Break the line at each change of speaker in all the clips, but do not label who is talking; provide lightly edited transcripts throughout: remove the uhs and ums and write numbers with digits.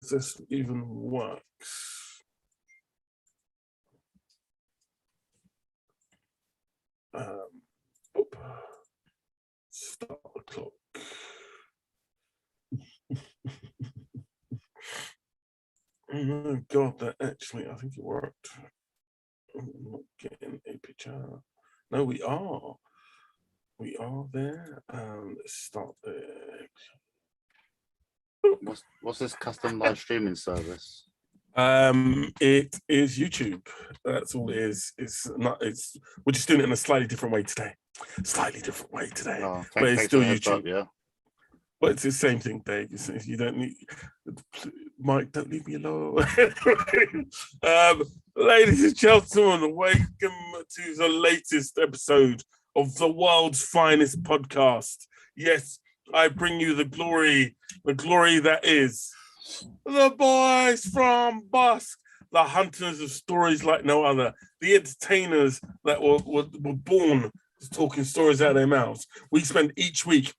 this even works. Start the clock. Oh God, that actually, I think it worked. I'm not getting a picture. No, we are. We are there. Let's start there.
What's this custom live streaming service?
It is YouTube. That's all it is. We're just doing it in a slightly different way today.
Oh,
but it's still YouTube.
Up, yeah.
Well, it's the same thing, Dave. You don't need Mike. Don't leave me alone. Ladies and gentlemen, welcome to the latest episode of the world's finest podcast. Yes, I bring you the glory that is the boys from Bossk, the hunters of stories like no other, the entertainers that were born talking stories out of their mouths. We spend each week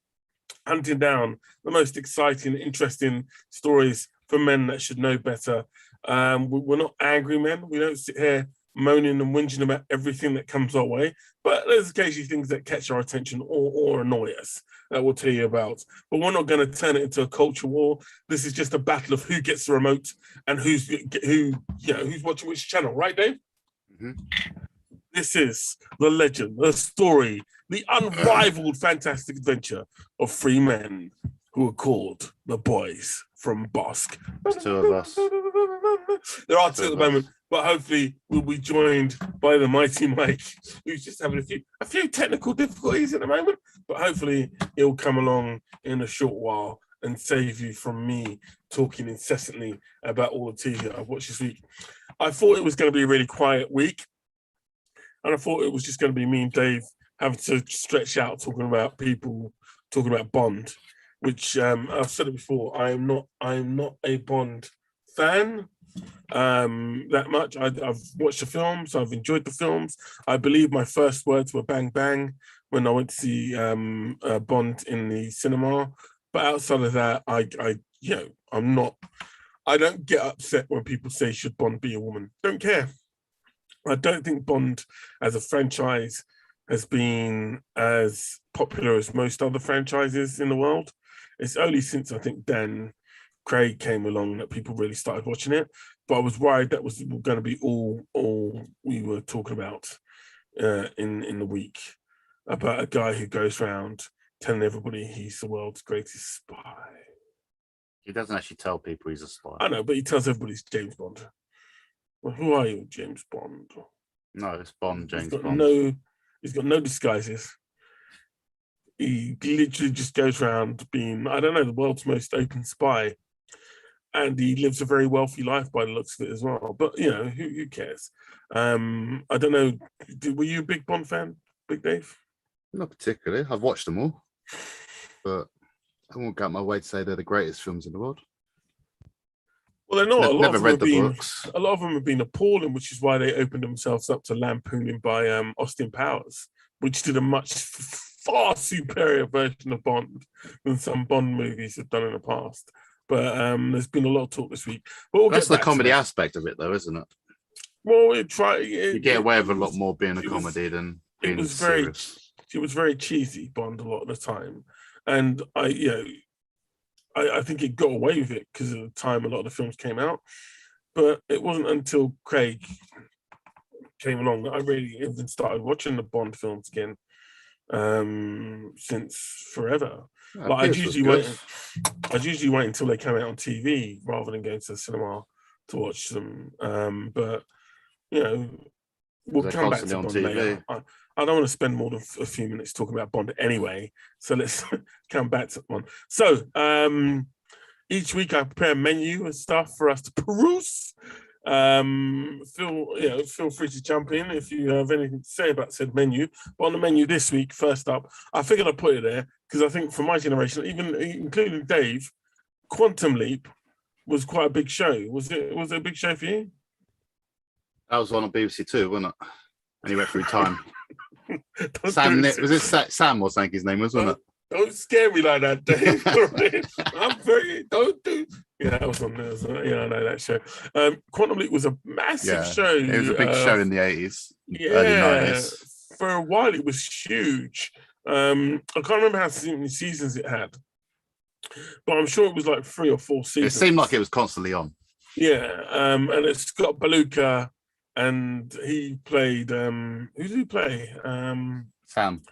hunting down the most exciting, interesting stories for men that should know better. We're not angry men. We don't sit here moaning and whinging about everything that comes our way, but there's occasionally things that catch our attention or annoy us that we'll tell you about. But we're not going to turn it into a culture war. This is just a battle of who gets the remote and who's watching which channel, right, Dave?
Mm-hmm.
This is the legend, the story, the unrivaled fantastic adventure of three men who are called the boys from Bossk.
There's two of us.
There are two at the moment, but hopefully we'll be joined by the mighty Mike, who's just having a few technical difficulties at the moment, but hopefully he'll come along in a short while and save you from me talking incessantly about all the TV that I've watched this week. I thought it was going to be a really quiet week, and I thought it was just going to be me and Dave having to stretch out talking about Bond, which I've said it before. I am not a Bond fan that much. I've watched the films. I've enjoyed the films. I believe my first words were bang bang when I went to see Bond in the cinema. But outside of that, I don't get upset when people say should Bond be a woman. Don't care. I don't think Bond as a franchise has been as popular as most other franchises in the world. It's only since I think Dan Craig came along that people really started watching it. But I was worried that was going to be all we were talking about in the week, about a guy who goes around telling everybody he's the world's greatest spy.
He doesn't actually tell people he's a spy.
I know, but he tells everybody he's James Bond. Well, who are you, James Bond?
No, it's Bond, James Bond.
He's got no disguises. He literally just goes around being, I don't know, the world's most open spy. And he lives a very wealthy life by the looks of it as well. But, who cares? I don't know. Were you a big Bond fan, Big Dave?
Not particularly. I've watched them all. But I won't go out my way to say they're the greatest films in the world.
Well, they're not.
Never read the books.
A lot of them have been appalling, which is why they opened themselves up to lampooning by Austin Powers, which did a much far superior version of Bond than some Bond movies have done in the past. But there's been a lot of talk this week. But
that's the comedy aspect of it, though, isn't it?
Well,
you get away with a lot more being a comedy than being serious.
It was very cheesy, Bond, a lot of the time, and I think it got away with it because of the time a lot of the films came out. But it wasn't until Craig came along that I really even started watching the Bond films again since forever.
Yeah,
like I'd usually wait until they came out on TV rather than going to the cinema to watch them. But we'll come back to Bond later. I don't want to spend more than a few minutes talking about Bond anyway, so let's come back to one. So each week I prepare a menu and stuff for us to peruse. Feel free to jump in if you have anything to say about said menu. But on the menu this week, first up, I figured I'd put it there because I think for my generation, even including Dave, Quantum Leap was quite a big show. Was it a big show for you?
That was on BBC Two, wasn't it? And he went through time. Sam was, I think his name was, wasn't it?
Don't scare me like that, Dave. Don't do. Yeah, that was on there. Yeah, I know that show. Quantum Leap was a massive show.
It was a big show in the 80s, early 90s.
For a while, it was huge. I can't remember how many seasons it had, but I'm sure it was like 3 or 4 seasons.
It seemed like it was constantly on.
Yeah, and it's got Bakula, and he played. Who did he play?
Sam.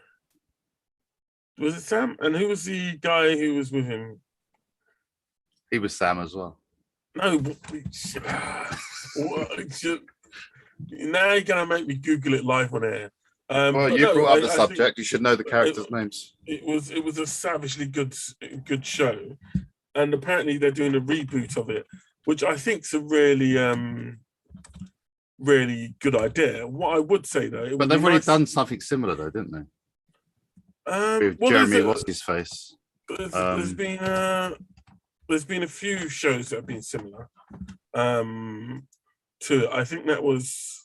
Was it Sam? And who was the guy who was with him?
He was Sam as well.
No. Now you're gonna make me Google it live on air.
Well, you brought up the subject. You should know the characters' names.
It was a savagely good show, and apparently they're doing a reboot of it, which I think's a really really good idea. What I would say though,
but they've already done something similar though, didn't they? With Jeremy what's his face.
There's been a few shows that have been similar to it. I think that was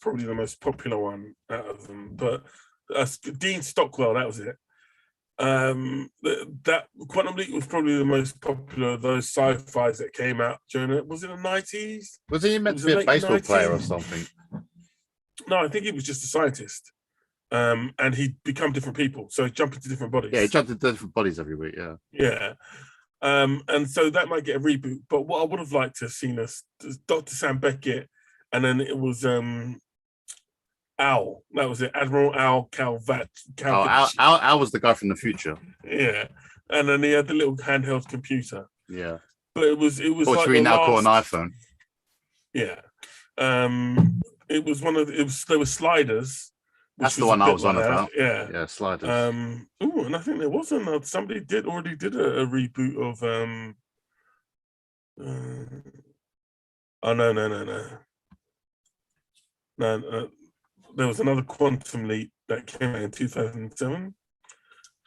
probably the most popular one out of them. But Dean Stockwell, that was it. That Quantum Leap was probably the most popular of those sci-fis that came out during it. Was it the 90s?
Was he meant to be a baseball player or something?
No, I think he was just a scientist. And he'd become different people. So he'd jump into different bodies.
Yeah, he jumped into different bodies every week, yeah.
Yeah. And so that might get a reboot. But what I would have liked to have seen is Dr. Sam Beckett, and then it was Al. That was it. Admiral Al Calvat.
Al was the guy from the future.
Yeah. And then he had the little handheld computer.
Yeah.
But it was
which
like
we now call an iPhone.
Yeah. It was there were sliders.
That's the one I was on about.
Yeah.
Yeah, sliders.
And I think there was another. Somebody already did a reboot of No, there was another Quantum Leap that came out in 2007.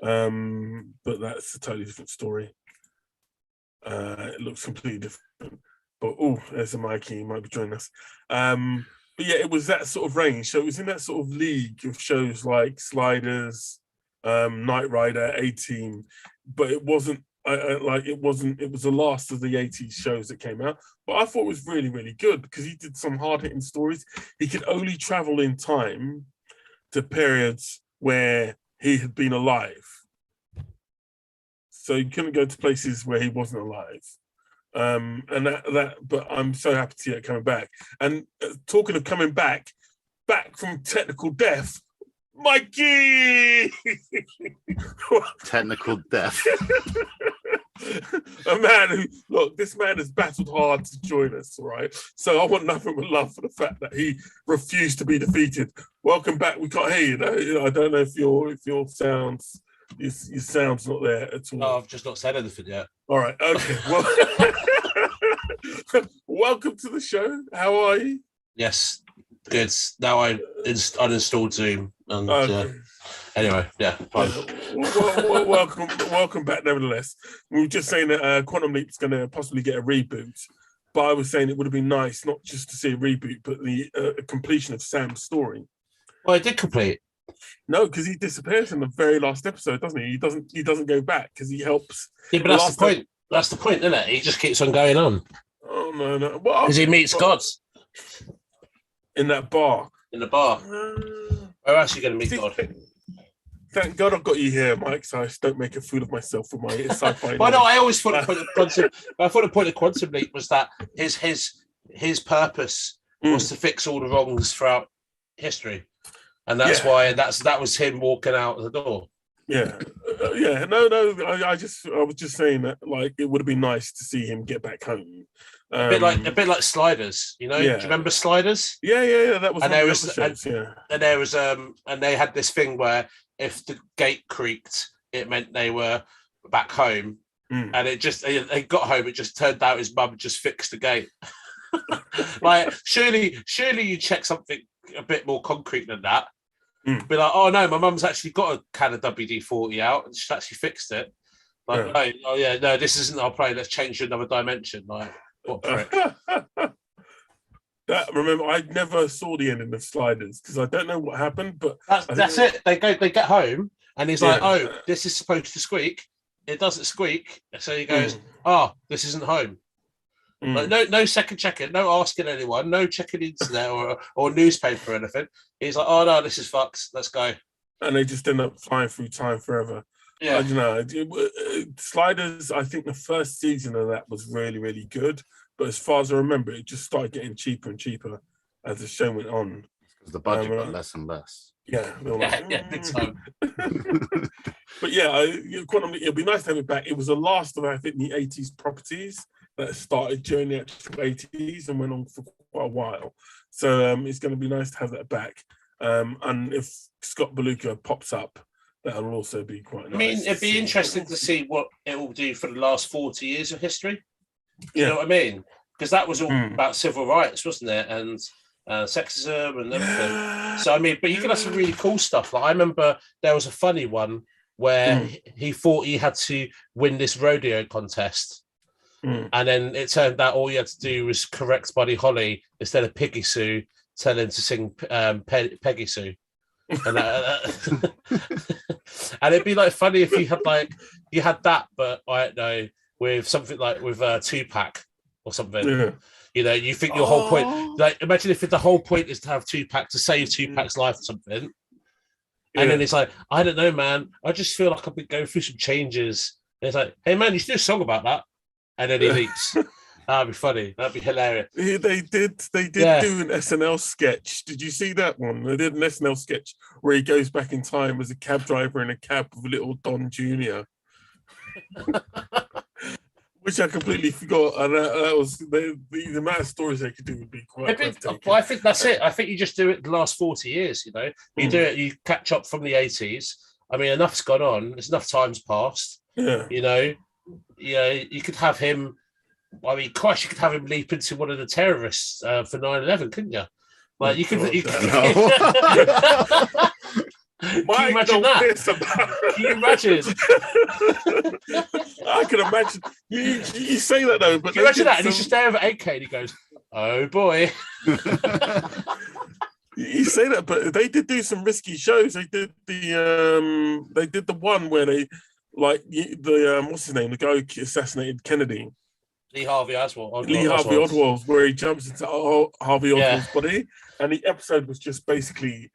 But that's a totally different story. It looks completely different. But there's a Mikey, he might be joining us. But yeah, it was that sort of range. So it was in that sort of league of shows like Sliders, Knight Rider, A-Team, but it wasn't it was the last of the 80s shows that came out. But I thought it was really, really good because he did some hard-hitting stories. He could only travel in time to periods where he had been alive. So he couldn't go to places where he wasn't alive. But I'm so happy to see it coming back. And talking of coming back from technical death, Mikey!
Technical death.
A man who, look, this man has battled hard to join us, all right? So I want nothing but love for the fact that he refused to be defeated. Welcome back. We can't hear you, though. I don't know if your sound's not there at all.
No, I've just not said anything yet.
All right, okay. Well, welcome to the show. How are you?
Yes, good. Now I uninstalled Zoom. And, anyway, yeah, fine.
Welcome back, nevertheless. We were just saying that Quantum Leap's going to possibly get a reboot, but I was saying it would have been nice not just to see a reboot, but the completion of Sam's story.
Well, it did complete.
No, because he disappears in the very last episode, doesn't he? He doesn't go back because he helps.
Yeah, but that's the point. That's the point, isn't it? He just keeps on going on.
Oh no!
Because he meets God
in that bar.
In the bar. Where else are you going to meet God?
Thank God I've got you here, Mike, so I don't make a fool of myself with my sci-fi.
Well, no, I always thought the point of Quantum Leap was that his purpose was to fix all the wrongs throughout history. And that's why that was him walking out the door.
Yeah, No. I was just saying that like it would have been nice to see him get back home.
A bit like Sliders, you know.
Yeah.
Do you remember Sliders?
Yeah. That was.
And they had this thing where if the gate creaked, it meant they were back home. And they got home. It just turned out his mum just fixed the gate. Like surely you check something a bit more concrete than that. Be like, oh no, my mum's actually got a can of WD-40 out and she's actually fixed it. Like, no, this isn't our play. Let's change to another dimension. Like, what prick?
Remember, I never saw the ending of Sliders because I don't know what happened, but
that's it. They get home, and he's like, "Oh, this is supposed to squeak. It doesn't squeak." So he goes, "Oh, this isn't home." Like, no second checking, no asking anyone, no checking the internet or newspaper or anything. He's like, "Oh no, this is fucked. Let's go."
And they just end up flying through time forever.
Yeah,
I don't know. Sliders, I think the first season of that was really, really good. But as far as I remember, it just started getting cheaper and cheaper as the show went on.
Because the budget got less and less.
Yeah,
big time.
But yeah, Quantum, it'd be nice to have it back. It was the last of, I think, the 80s properties that started during the actual 80s and went on for quite a while. So it's going to be nice to have that back. And if Scott Bakula pops up, that'll also be quite nice.
I mean, it'd be interesting to see what it will do for the last 40 years of history. You know what I mean? Because that was all about civil rights, wasn't it? And sexism and everything. So, I mean, but you can have some really cool stuff. Like, I remember there was a funny one where he thought he had to win this rodeo contest. And then it turned out all you had to do was correct Buddy Holly instead of Piggy Sue, tell him to sing Peggy Sue. And, and it'd be like funny if you had that, but I don't know, with something like with Tupac or something. Yeah. You know, you think your whole point, like, imagine if the whole point is to have Tupac to save Tupac's life or something. And then it's like, I don't know, man. I just feel like I've been going through some changes. And it's like, hey, man, you should do a song about that. And then he leaps. That'd be funny. That'd be hilarious.
Yeah, they did do an SNL sketch. Did you see that one? They did an SNL sketch where he goes back in time as a cab driver in a cab with little Don Jr. Which I completely forgot. And that was the amount of stories they could do would be quite
I think that's it. I think you just do it the last 40 years, you know. You do it, you catch up from the 80s. I mean, enough's gone on. There's enough time's passed. Yeah. You know, you could have him. I mean, Christ, you could have him leap into one of the terrorists for 9/11, couldn't you? Like, you could. Can you imagine that? Can you imagine?
I can imagine. You say that though, but
can you imagine that? And he's just there with 8K and he goes, "Oh boy."
You say that, but they did do some risky shows. They did the one where they what's his name? The guy who assassinated Kennedy.
Lee Harvey Oswald.
Lee Harvey Oswald, where he jumps into Harvey Oswald's body, and the episode was just basically.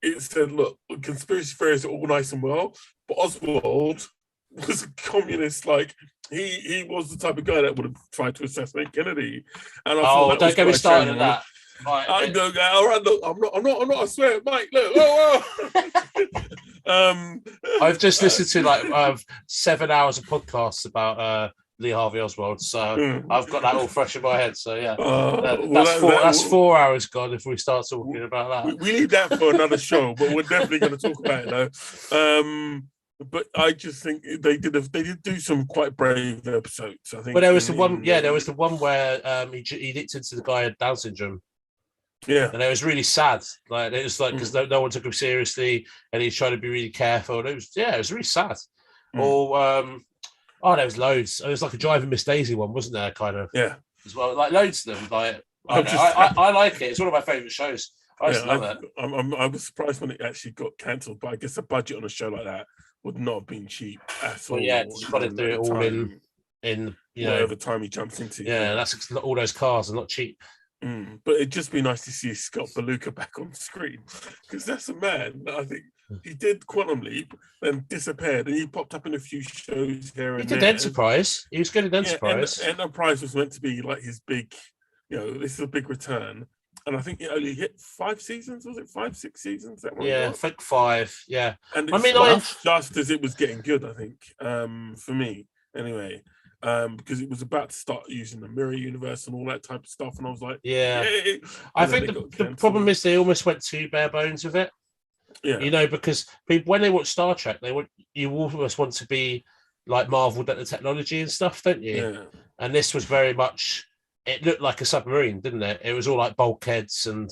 It said, look, conspiracy theories are all nice and well, but Oswald was a communist. Like, he was the type of guy that would have tried to assassinate Kennedy. And I thought
don't get me started on that. Right.
I go, all right, look, I'm not, I swear, Mike, look, whoa.
I've just listened to 7 hours of podcasts about Lee Harvey Oswald, so I've got that all fresh in my head. So yeah, that's 4 hours gone if we start talking about that.
We need that for another show, but we're definitely going to talk about it though. But I just think they did do some quite brave episodes. I think.
But there was the one where he looked into the guy who had Down syndrome.
Yeah,
and it was really sad. Like, it was like, because no one took him seriously, and he's trying to be really careful. And it was really sad. Or there was loads. It was like a Driving Miss Daisy one, wasn't there? Kind of.
Yeah.
As well, like loads of them. Like, I like it. It's one of my favourite shows. I love it.
I was surprised when it actually got cancelled, but I guess a budget on a show like that would not have been cheap at all.
Yeah, you've got to do it all in
whatever time he jumps into.
Yeah, that's all those cars are not cheap.
But it'd just be nice to see Scott Bakula back on screen, because that's a man that I think he did Quantum Leap, then disappeared, and he popped up in a few shows here and there.
He did Enterprise. He was good at Enterprise.
Enterprise was meant to be like his big, this is a big return. And I think it only hit 5 seasons. Was it 5, 6 seasons? That one?
Yeah, I think 5. Yeah.
And just as it was getting good, I think, for me anyway. Because it was about to start using the mirror universe and all that type of stuff, and I was like,
Yay. I think the problem is they almost went too bare bones with it. Yeah, because people, when they watch Star Trek, you almost want to be like marveled at the technology and stuff, don't you? Yeah. And this was very much. It looked like a submarine, didn't it? It was all like bulkheads and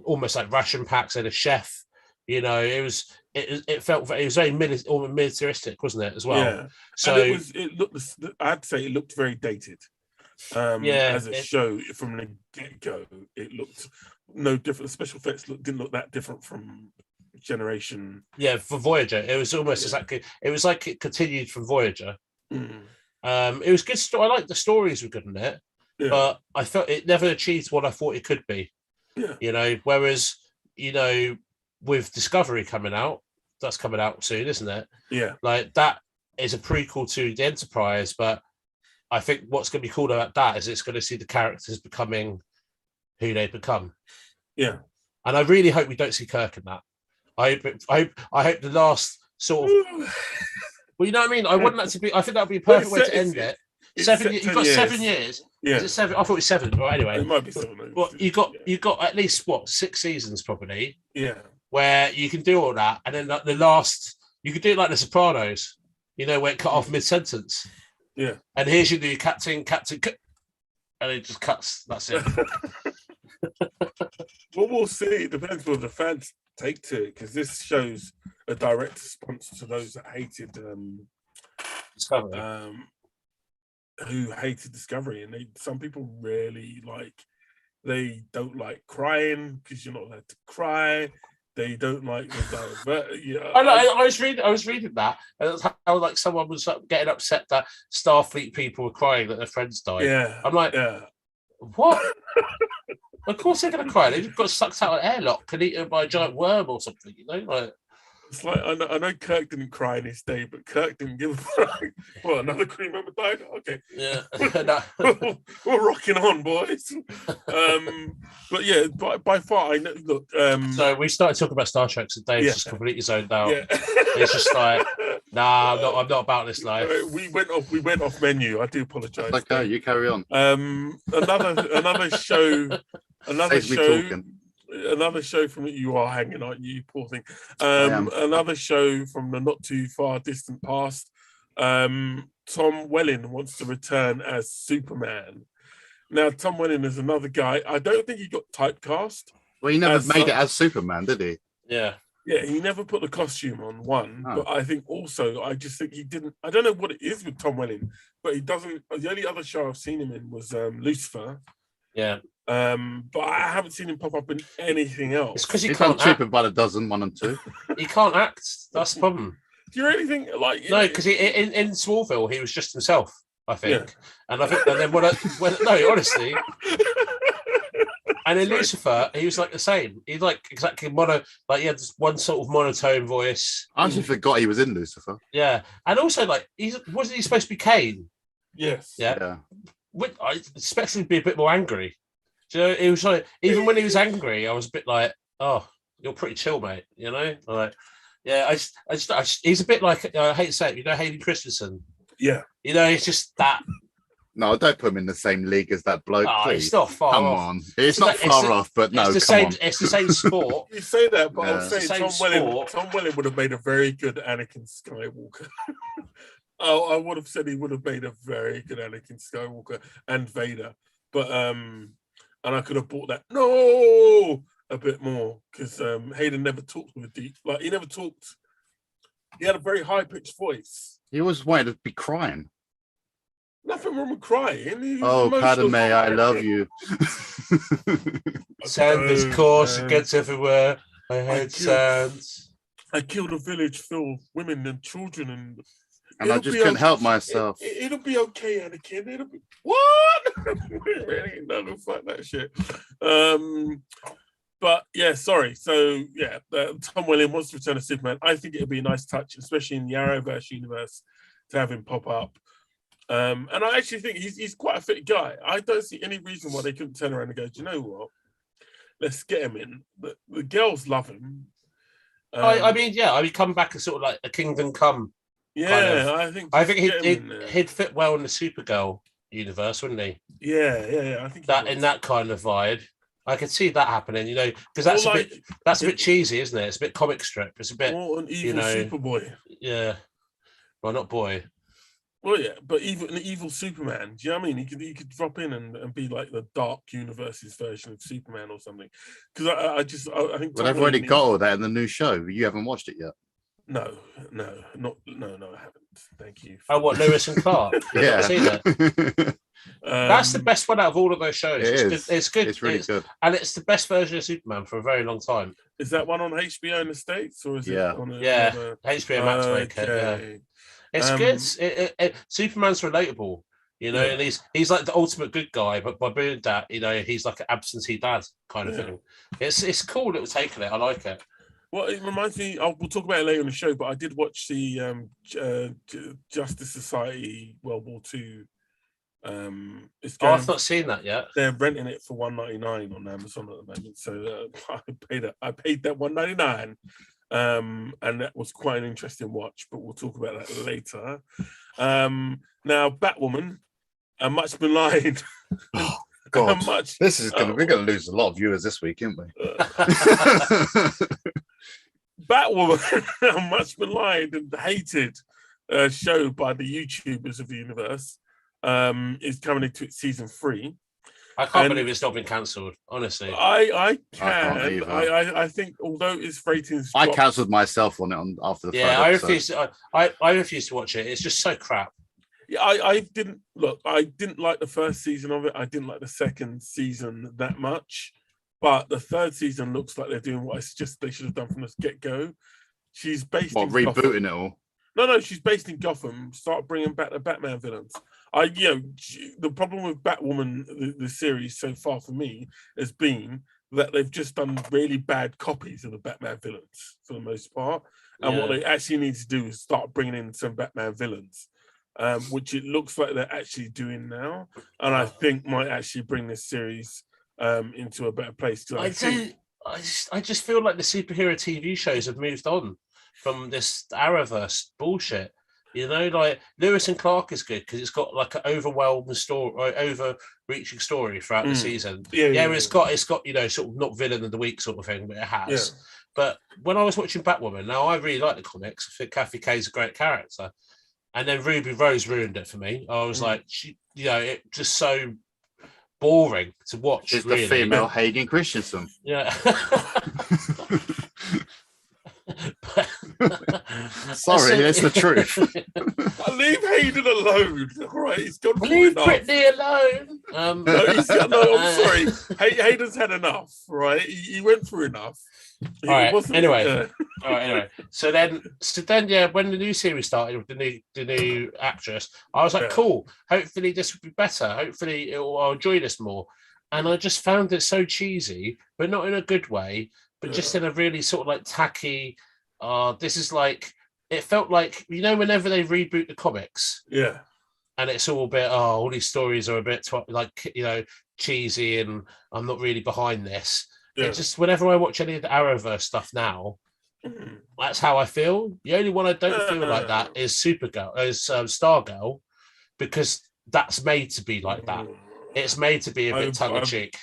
almost like ration packs and a chef. It felt it was very militaristic, wasn't it, as well? Yeah. So
I'd say it looked very dated. As a show from the get-go, it looked no different. The special effects didn't look that different from Generation.
Yeah, for Voyager, it was almost exactly. It was like it continued from Voyager. It was good. I like the stories were good in it, but I felt it never achieved what I thought it could be.
Yeah.
You know, whereas with Discovery coming out, that's coming out soon, isn't it?
Yeah.
Like that is a prequel to the Enterprise, but I think what's going to be cool about that is it's going to see the characters becoming who they become.
Yeah.
And I really hope we don't see Kirk in that. I hope the last sort of. Well, you know what I mean. I want that to be. I think that would be a perfect way to end it. You've got 7 years.
Yeah.
Is it 7? I thought it was 7. Well, anyway,
it might be 7.
Well, you got at least 6 seasons probably.
Yeah.
Where you can do all that, and then the last you could do it like The Sopranos. You know, where it cut off mid-sentence.
Yeah.
And here's your new captain, and it just cuts. That's it.
Well, we'll see. It depends what the fans take to it, because this shows a direct response to those that hated
Discovery.
Who hated Discovery, and some people really they don't like crying because you're not allowed to cry. They don't like the
I was reading that, and that's how like someone was getting upset that Starfleet people were crying that their friends died.
Yeah,
I'm like, what? Of course they're going to cry. They've got sucked out an airlock and eaten by a giant worm or something. You know, like.
It's like I know Kirk didn't cry in his day, but Kirk didn't give a fuck. Well, another crew member died. Okay,
yeah,
we're rocking on, boys. But yeah, by far, I know. Look,
so we started talking about Star Trek, and Dave's just completely zoned out.
Yeah.
It's just like, nah, I'm not about this life.
We went off menu. I do apologise.
Okay, you carry on.
Another show. Another show from You Are Hanging, aren't you, poor thing? Another show from the not too far distant past. Tom Welling wants to return as Superman. Now, Tom Welling is another guy. I don't think he got typecast.
Well, he never made it as Superman, did he?
Yeah.
Yeah, he never put the costume on, but I think also, I just think he didn't. I don't know what it is with Tom Welling, but he doesn't. The only other show I've seen him in was Lucifer.
Yeah.
But I haven't seen him pop up in anything else.
It's because he
He's
can't
done
act.
Cheaper by the dozen, 1 and 2.
He can't act. That's the problem.
Do you really think
No, because in Smallville he was just himself, I think, and I think, and then no, honestly, and in Lucifer he was like the same. He like exactly he had this one sort of monotone voice.
I actually forgot he was in Lucifer.
Yeah, and also like wasn't he supposed to be Kane?
Yes.
Yeah. I expected him to be a bit more angry. Do you know, it was like even when he was angry, I was a bit like, "Oh, you're pretty chill, mate." You know, like, yeah. I just he's a bit like I hate to say it, you know, Hayden Christensen.
Yeah.
You know, it's just that.
No, don't put him in the same league as that bloke. Please.
It's not far
come
off.
on, it's not far off, but no,
it's
come on.
It's the same sport.
You say that, but I'm saying
Tom
Welling would have made a very good Anakin Skywalker. I would have said he would have made a very good Anakin Skywalker and Vader, but and I could have bought that a bit more, because Hayden never talked with a deep, he never talked. He had a very high pitched voice.
He always wanted to be crying.
Nothing wrong with crying.
Padme, I love you.
Sand this course, it gets everywhere. I hate sands.
I killed a village full of women and children, and
I just couldn't help myself.
It'll be okay, Anakin. It'll be what? Really? No, fuck that shit. But yeah, sorry. So yeah, Tom Welling wants to return as Superman. I think it'd be a nice touch, especially in the Arrowverse universe, to have him pop up. And I actually think he's quite a fit guy. I don't see any reason why they couldn't turn around and go, do you know what? Let's get him in. The girls love him.
I mean, come back as sort of like a Kingdom Come.
Yeah,
kind of. I think he'd fit well in the Supergirl universe, wouldn't he?
Yeah. I think
that in that kind of vibe. I could see that happening, you know, because that's a bit cheesy, isn't it? It's a bit comic strip. It's a bit
an evil Superboy.
Yeah, well, not boy.
Well, yeah, but even an evil Superman. Do you know what I mean? He could drop in and be like the Dark Universe's version of Superman or something. Because I think.
But I've already got all that in the new show. You haven't watched it yet.
No, I haven't. Thank you.
Oh, what, Lewis and Clark?
Yeah.
I've seen that. That's the best one out of all of those shows. It's good.
It's really good.
And it's the best version of Superman for a very long time.
Is that one on HBO in the States, or is it on
another... HBO Max make it. Yeah. It's good. Superman's relatable, you know, and he's like the ultimate good guy, but by doing that, you know, he's like an absentee dad kind of thing. It's cool little take on it. I like it.
Well, it reminds me. We'll talk about it later in the show, but I did watch the Justice Society World War II.
I've not seen that yet.
They're renting it for $1.99 on Amazon at the moment, so I paid that $1.99, and that was quite an interesting watch. But we'll talk about that later. Now, Batwoman, a much maligned.
Oh, God, we're gonna lose a lot of viewers this week, aren't we?
Batwoman, a much maligned and hated show by the YouTubers of the universe, is coming into its season 3.
I can't believe it's not been cancelled, honestly.
I can. I think although its ratings
I cancelled myself on it after the
I refuse to watch it. It's just so crap.
Yeah, I didn't like the first season of it. I didn't like the second season that much. But the third season looks like they're doing what I suggest they should have done from the get-go. She's based in
rebooting
Gotham.
It all?
No, she's based in Gotham. Start bringing back the Batman villains. The problem with Batwoman, the series so far for me, has been that they've just done really bad copies of the Batman villains for the most part. And what they actually need to do is start bringing in some Batman villains, which it looks like they're actually doing now. And I think might actually bring this series into a better place.
I just feel like the superhero TV shows have moved on from this Arrowverse bullshit. You know, like Lewis and Clark is good because it's got like an overwhelming story or overreaching story throughout the season. It's got you know, sort of not villain of the week sort of thing, but it has. Yeah. But when I was watching Batwoman, now I really like the comics. I think Kathy Kay's a great character. And then Ruby Rose ruined it for me. I was like, it just so boring to watch.
She's the female Hayden Christensen.
Yeah.
Sorry, it's the truth.
Leave Hayden alone. All right, he's gone for
Leave
enough.
Brittany alone.
No, I'm sorry. Hayden's had enough, right? He went through enough.
All right. Anyway. So then, when the new series started with the new actress, I was like, cool. Hopefully this will be better. Hopefully I'll enjoy this more. And I just found it so cheesy, but not in a good way, but just in a really sort of like tacky. This is like, it felt like, you know, whenever they reboot the comics, and it's all a bit, all these stories are a bit like, you know, cheesy, and I'm not really behind this. Yeah. It just, whenever I watch any of the Arrowverse stuff now, that's how I feel. The only one I don't feel like that is Stargirl, because that's made to be like that. It's made to be a bit tongue-in-cheek.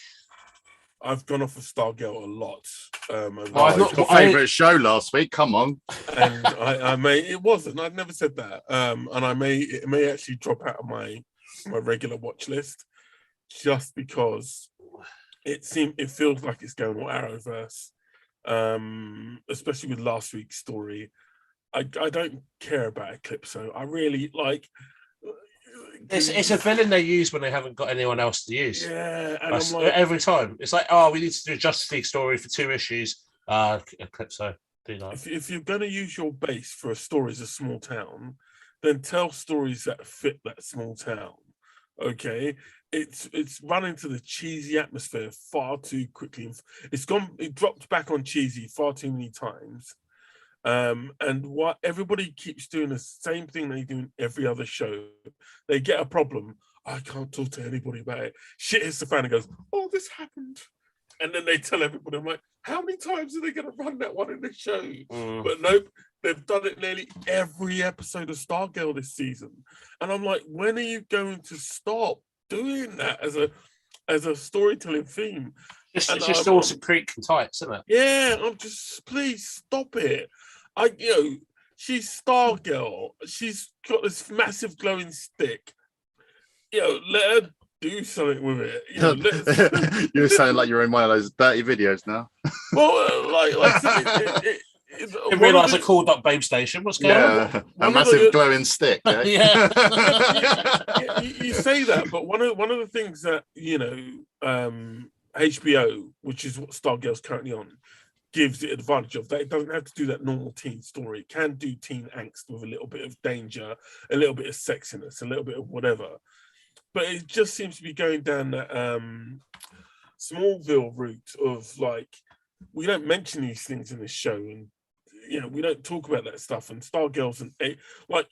I've gone off of Stargirl a lot.
Your favourite show last week. Come on.
And I may. It wasn't. I've never said that. And it may actually drop out of my regular watch list, just because it feels like it's going all Arrowverse, especially with last week's story. I don't care about Eclipso. I really like.
It's a villain they use when they haven't got anyone else to use.
Yeah, and I'm like,
every time it's like, we need to do a Justice League story for 2 issues. Eclipso, do that. If
you're going to use your base for a story as a small town, then tell stories that fit that small town. Okay, it's run into the cheesy atmosphere far too quickly. It dropped back on cheesy far too many times. And what everybody keeps doing the same thing they do in every other show. They get a problem. I can't talk to anybody about it. Shit hits the fan and goes, oh, this happened. And then they tell everybody, I'm like, how many times are they going to run that one in the show? But nope, they've done it nearly every episode of Stargirl this season. And I'm like, when are you going to stop doing that as a storytelling theme?
It's just Dawson Creek and tights, isn't it?
Yeah, I'm just, please stop it. She's Stargirl. She's got this massive glowing stick. Let her do something with it.
You're sounding like you're in one of those dirty videos now.
Well, like
Didn't realise I called up Babe Station. What's going on?
A massive glowing stick. Eh?
Yeah.
You say that, but one of the things that HBO, which is what Stargirl's currently on, gives it advantage of, that it doesn't have to do that normal teen story. It can do teen angst with a little bit of danger, a little bit of sexiness, a little bit of whatever. But it just seems to be going down that Smallville route of like, we don't mention these things in this show, and we don't talk about that stuff. And Stargirls and like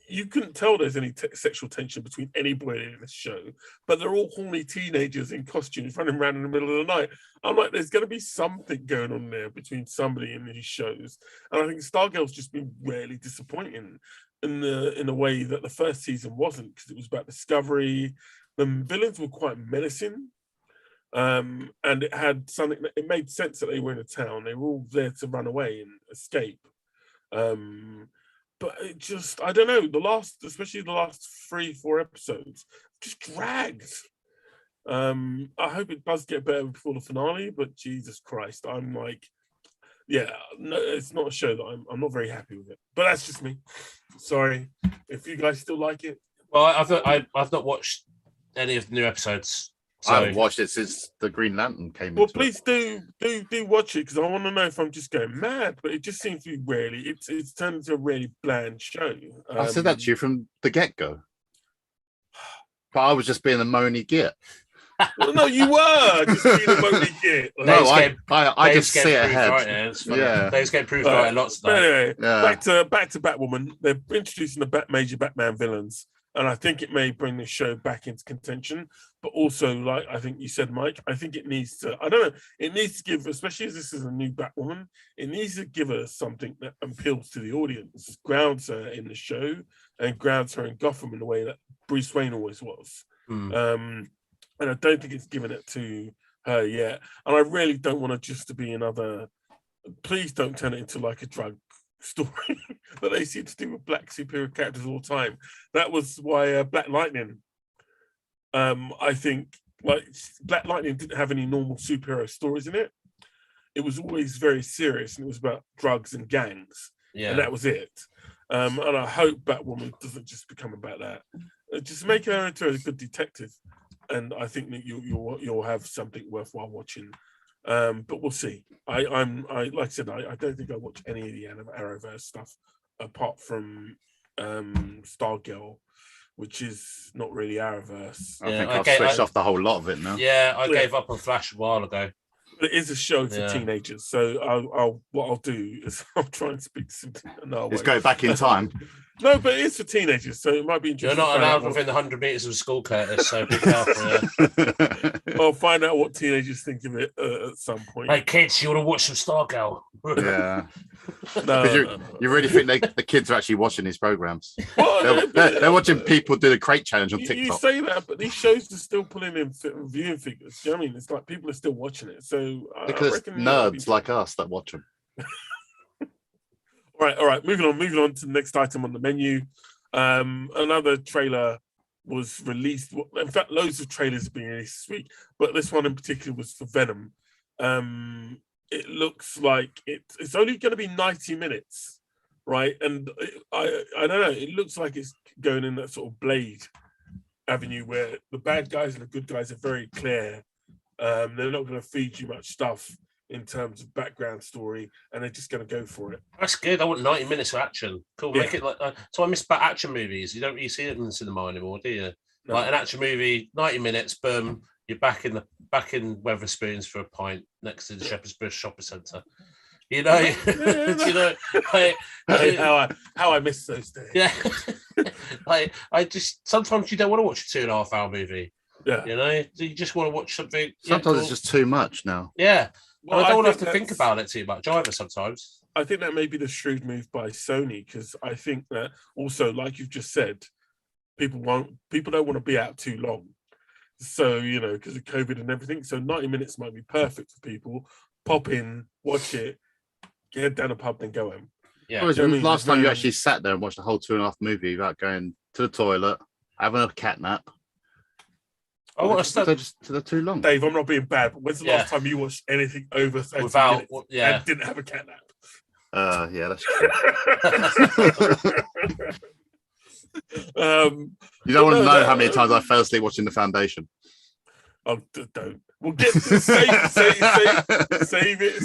you couldn't tell there's any sexual tension between anybody in this show, but they're all horny teenagers in costumes running around in the middle of the night. I'm like, there's going to be something going on there between somebody in these shows. And I think Stargirl's just been really disappointing in a way that the first season wasn't, because it was about discovery. The villains were quite menacing. And it had something that it made sense that they were in a town. They were all there to run away and escape. But it just, I don't know, especially the last 3-4 episodes just dragged. I hope it does get better before the finale, but Jesus Christ, I'm like, no, it's not a show that I'm not very happy with it. But that's just me. Sorry if you guys still like it.
Well, I've not watched any of the new episodes. So.
I haven't watched it since the Green Lantern came.
Well, please do watch it, because I want to know if I'm just going mad. But it just seems to be really, it's turned into a really bland show.
I said that to you from the get-go. But I was just being a moany git.
Well, no, you were just being a moany git.
No, I just see it ahead.
Right, Dave's getting proved right lots of
anyway, back to Batwoman. They're introducing the major Batman villains, and I think it may bring the show back into contention. But also, like I think you said, Mike, I think it needs to, I don't know, it needs to give, especially as this is a new Batwoman, it needs to give her something that appeals to the audience, grounds her in the show, and grounds her in Gotham in the way that Bruce Wayne always was. And I don't think it's given it to her yet. And I really don't want it just to be another, please don't turn it into like a drug story that they seem to do with black superior characters all the time. That was why Black Lightning, I think, like, Black Lightning didn't have any normal superhero stories in it. It was always very serious, and it was about drugs and gangs, and that was it. And I hope Batwoman doesn't just become about that. Just make her into a good detective, and I think that you'll have something worthwhile watching. But we'll see. I like I said, I don't think I watch any of the Arrowverse stuff apart from Stargirl, which is not really Arrowverse.
I think I've switched off the whole lot of it now.
Yeah, I gave up on Flash a while ago.
But it is a show for teenagers, so what I'll do is I'll try and speak some. No,
let's go back in time.
No, but it is for teenagers, so it might be interesting.
You're not allowed within 100 meters of school, Curtis, so be careful.
I'll find out what teenagers think of it at some point.
Hey, kids, you want to watch some Stargirl?
Yeah.
No.
You really think the kids are actually watching these programs?
Well,
they're watching people do the crate challenge on TikTok.
You say that, but these shows are still pulling in viewing figures. Do you know what I mean? It's like people are still watching it. So
because nerds like us that watch them.
All right. Moving on to the next item on the menu. Another trailer was released. In fact, loads of trailers have been released this week, but this one in particular was for Venom. It looks like it's only going to be 90 minutes, right? And I don't know. It looks like it's going in that sort of Blade avenue where the bad guys and the good guys are very clear. They're not going to feed you much stuff in terms of background story, and they're just going to go for it.
That's good. I want 90 minutes of action. Cool.
Yeah.
Make it like so. I miss action movies. You don't really see it in the cinema anymore, do you? No. Like an action movie, 90 minutes, boom, you're back in Wetherspoons for a pint next to the Shepherd's Bush shopping centre. You know, you know,
how I miss those days.
Yeah, I just sometimes you don't want to watch a 2.5 hour movie.
Yeah,
you know, you just want to watch something.
Sometimes it's just too much now.
Yeah. Well, I don't want to have to think about it too much either sometimes.
I think that may be the shrewd move by Sony, because I think that also, like you've just said, people don't want to be out too long. So, you know, because of COVID and everything. So 90 minutes might be perfect for people. Pop in, watch it, head down a pub, then go home.
Yeah. Last time you actually sat there and watched the whole 2.5 movie without going to the toilet, having a cat nap.
I want to
They're too long.
Dave, I'm not being bad, but when's the last time you watched anything over 30
without
minutes and didn't have a cat nap?
Yeah, that's true. You don't want to know how many times I fell asleep watching The Foundation.
Oh, don't. We'll get save it.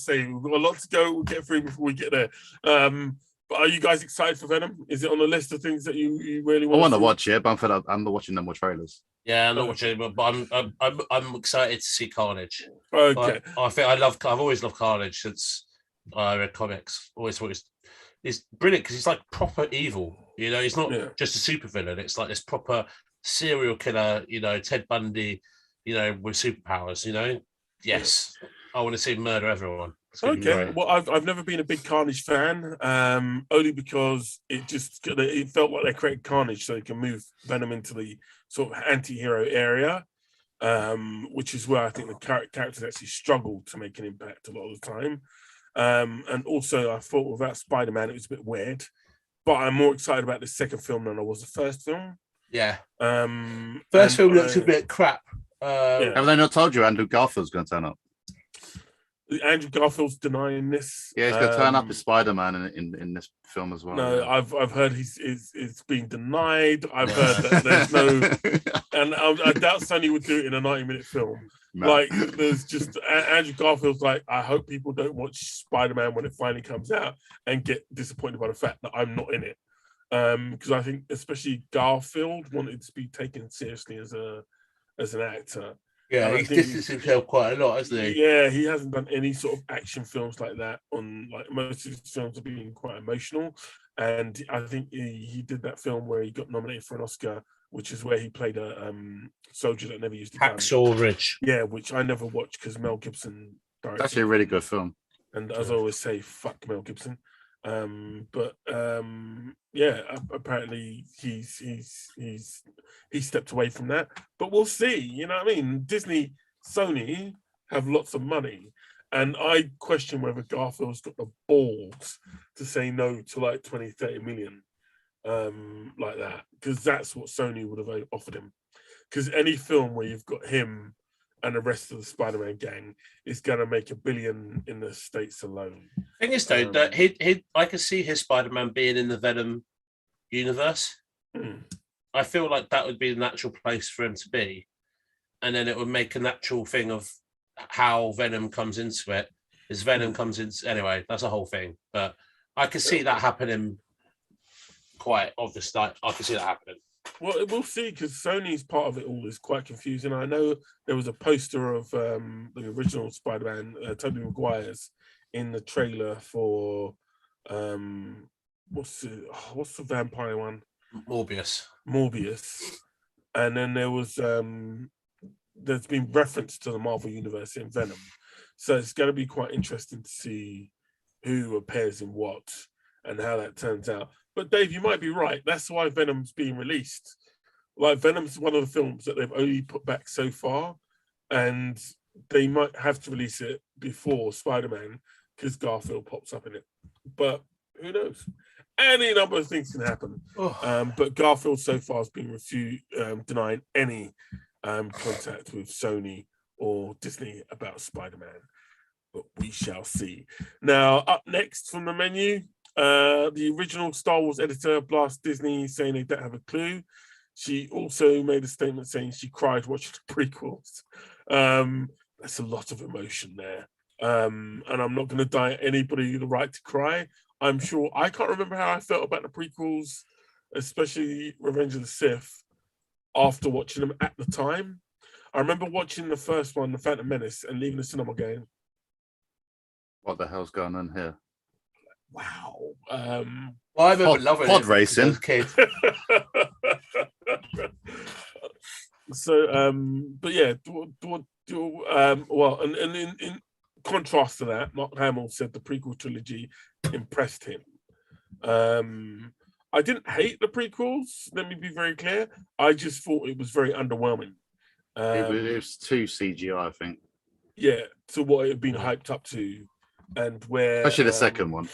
We've got a lot to go. We'll get through before we get there. But are you guys excited for Venom? Is it on the list of things that you really want?
I want to watch it, but I'm not watching no more trailers.
Yeah, I'm not watching it, but I'm excited to see Carnage.
Okay.
I've always loved Carnage since I read comics. Always thought he's brilliant because he's like proper evil. You know, he's not just a supervillain. It's like this proper serial killer. You know, Ted Bundy. You know, with superpowers. You know, yes, I want to see him murder everyone.
Okay. Well, I've never been a big Carnage fan, only because it felt like they created Carnage so they can move Venom into the sort of anti-hero area, which is where I think the characters actually struggle to make an impact a lot of the time. And also, I thought without Spider-Man, it was a bit weird. But I'm more excited about the second film than I was the first film.
Yeah. First film looks a bit crap.
Have they not told you Andrew Garfield's going to turn up?
Andrew Garfield's denying this.
Yeah, he's going to turn up as Spider-Man in this film as well.
No, yeah. I've heard it's been denied. I've heard that there's no, and I doubt Sony would do it in a 90-minute film. No. Like there's just Andrew Garfield's like, I hope people don't watch Spider-Man when it finally comes out and get disappointed by the fact that I'm not in it. Because I think especially Garfield wanted to be taken seriously as an actor.
Yeah, he's distanced himself quite a lot, hasn't he?
Yeah, he hasn't done any sort of action films like that. Most of his films have been quite emotional, and I think he did that film where he got nominated for an Oscar, which is where he played a soldier that never used a gun.
Hacksaw Ridge.
Yeah, which I never watched because Mel Gibson directed.
It's actually a really good film.
And as I always say, fuck Mel Gibson. Apparently he's stepped away from that, but we'll see. You know what I mean? Disney, Sony have lots of money, and I question whether Garfield's got the balls to say no to like 20-30 million like that, because that's what Sony would have offered him. Because any film where you've got him and the rest of the Spider-Man gang is going to make $1 billion in the States alone.
Thing is, though, that I can see his Spider-Man being in the Venom universe. I feel like that would be the natural place for him to be. And then it would make a natural thing of how Venom comes into it. As Venom comes in... Anyway, that's a whole thing. But I can see that happening quite obviously. I can see that happening.
Well, we'll see, because Sony's part of it all is quite confusing. I know there was a poster of the original Spider-Man, Tobey Maguire's, in the trailer for what's the vampire one?
Morbius.
And then there was there's been reference to the Marvel Universe in Venom. So it's going to be quite interesting to see who appears in what and how that turns out. But Dave, you might be right. That's why Venom's being released. Like, Venom's one of the films that they've only put back so far, and they might have to release it before Spider-Man because Garfield pops up in it. But who knows? Any number of things can happen. But Garfield so far has been denying any contact with Sony or Disney about Spider-Man. But we shall see. Now, up next from the menu, the original Star Wars editor blasts Disney, saying they don't have a clue. She also made a statement saying she cried watching the prequels. That's a lot of emotion there. And I'm not going to deny anybody the right to cry. I'm sure I can't remember how I felt about the prequels, especially Revenge of the Sith, after watching them at the time. I remember watching the first one, The Phantom Menace, and leaving the cinema going,
what the hell's going on here?
Wow.
Well, I remember loving
pod racing
as a kid.
So, but yeah, well, and in contrast to that, Mark Hamill said the prequel trilogy impressed him. I didn't hate the prequels, let me be very clear. I just thought it was very underwhelming.
It was too CGI, I think.
Yeah, to what it had been hyped up to, and where...
Especially the second one.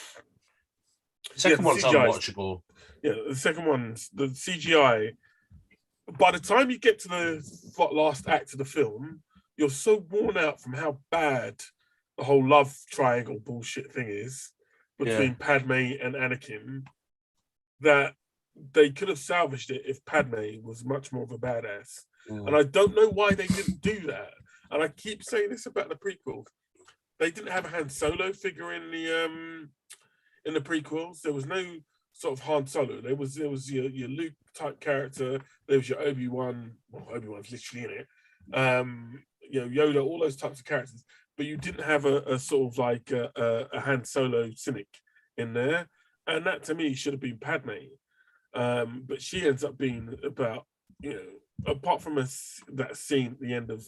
The second one's unwatchable.
Yeah, the second one's... The CGI by the time you get to the last act of the film, you're so worn out from how bad the whole love triangle bullshit thing is between Padme and Anakin that they could have salvaged it if Padme was much more of a badass. And I don't know why they didn't do that. And I keep saying this about the prequel. They didn't have a Han Solo figure in the prequels. There was no sort of Han Solo. There was your Luke type character. There was your Obi-Wan. Well, Obi-Wan's literally in it. Yoda, all those types of characters. But you didn't have a sort of like a Han Solo cynic in there. And that to me should have been Padme. But she ends up being about, apart from that scene at the end of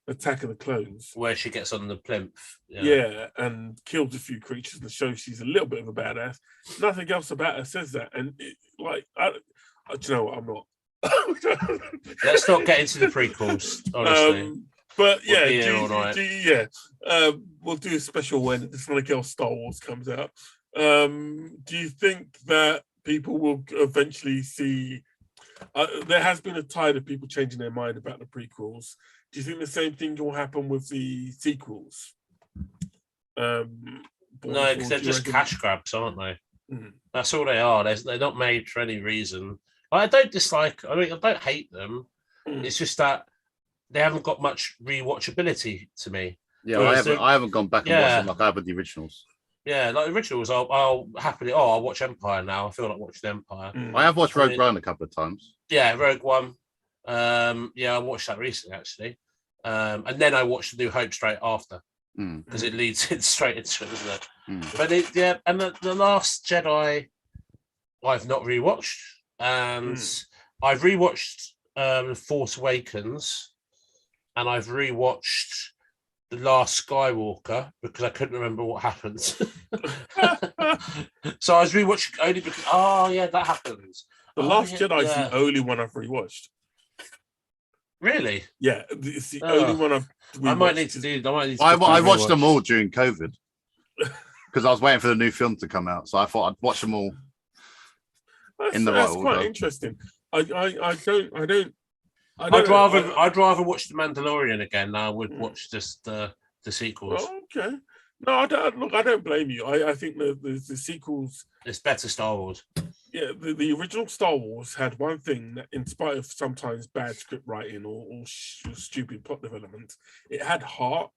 Attack of the Clones,
where she gets on the plinth,
and kills a few creatures and shows she's a little bit of a badass. Nothing else about her says that, and do you know what? I'm not.
Let's not get into the prequels, honestly.
But we'll do a special when Sonic L Star Wars comes out. Do you think that people will eventually see? There has been a tide of people changing their mind about the prequels. Do you think the same thing will happen with the sequels?
No, because they're just cash grabs, aren't they? That's all they are. They're not made for any reason. I don't hate them. It's just that they haven't got much rewatchability to me.
Yeah, I haven't gone back and watched them like I have with the originals.
Yeah, like the originals, I'll happily. I'll watch Empire now. I feel like watching Empire.
I have watched Rogue One a couple of times.
Yeah, Rogue One. I watched that recently actually, and then I watched The New Hope straight after because it leads it straight into it, doesn't it? But and the Last Jedi, I've not rewatched, and I've rewatched The Force Awakens, and I've rewatched The Last Skywalker because I couldn't remember what happened. So I was rewatching only because that happens.
The Last Jedi is the only one I've rewatched.
Really?
Yeah, it's the only one I've rewatched.
I might need to.
I watched them all during COVID because I was waiting for the new film to come out, so I thought I'd watch them all in the right order.
That's quite interesting. I'd
rather watch The Mandalorian again than I would watch just the sequels.
Oh, okay. No, I don't blame you. I think the sequels.
It's better Star Wars.
Yeah, the original Star Wars had one thing that, in spite of sometimes bad script writing or stupid plot development, it had heart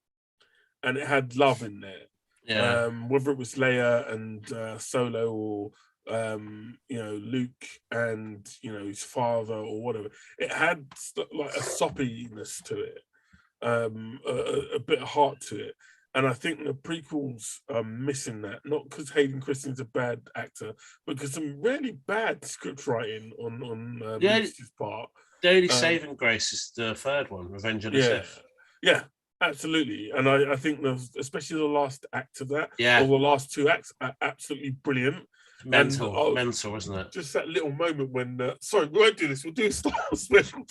and it had love in there.
Yeah.
Whether it was Leia and Solo or Luke and his father or whatever, it had like a soppiness to it, a bit of heart to it. And I think the prequels are missing that, not because Hayden Christensen's a bad actor, but because some really bad script writing on Luke's part.
The only saving grace is the third one, Revenge of the Sith.
Yeah, absolutely. And I think especially the last act of that, or the last two acts, are absolutely brilliant.
Mental, isn't it?
Just that little moment when, sorry, we won't do this. We'll do a Star Wars special.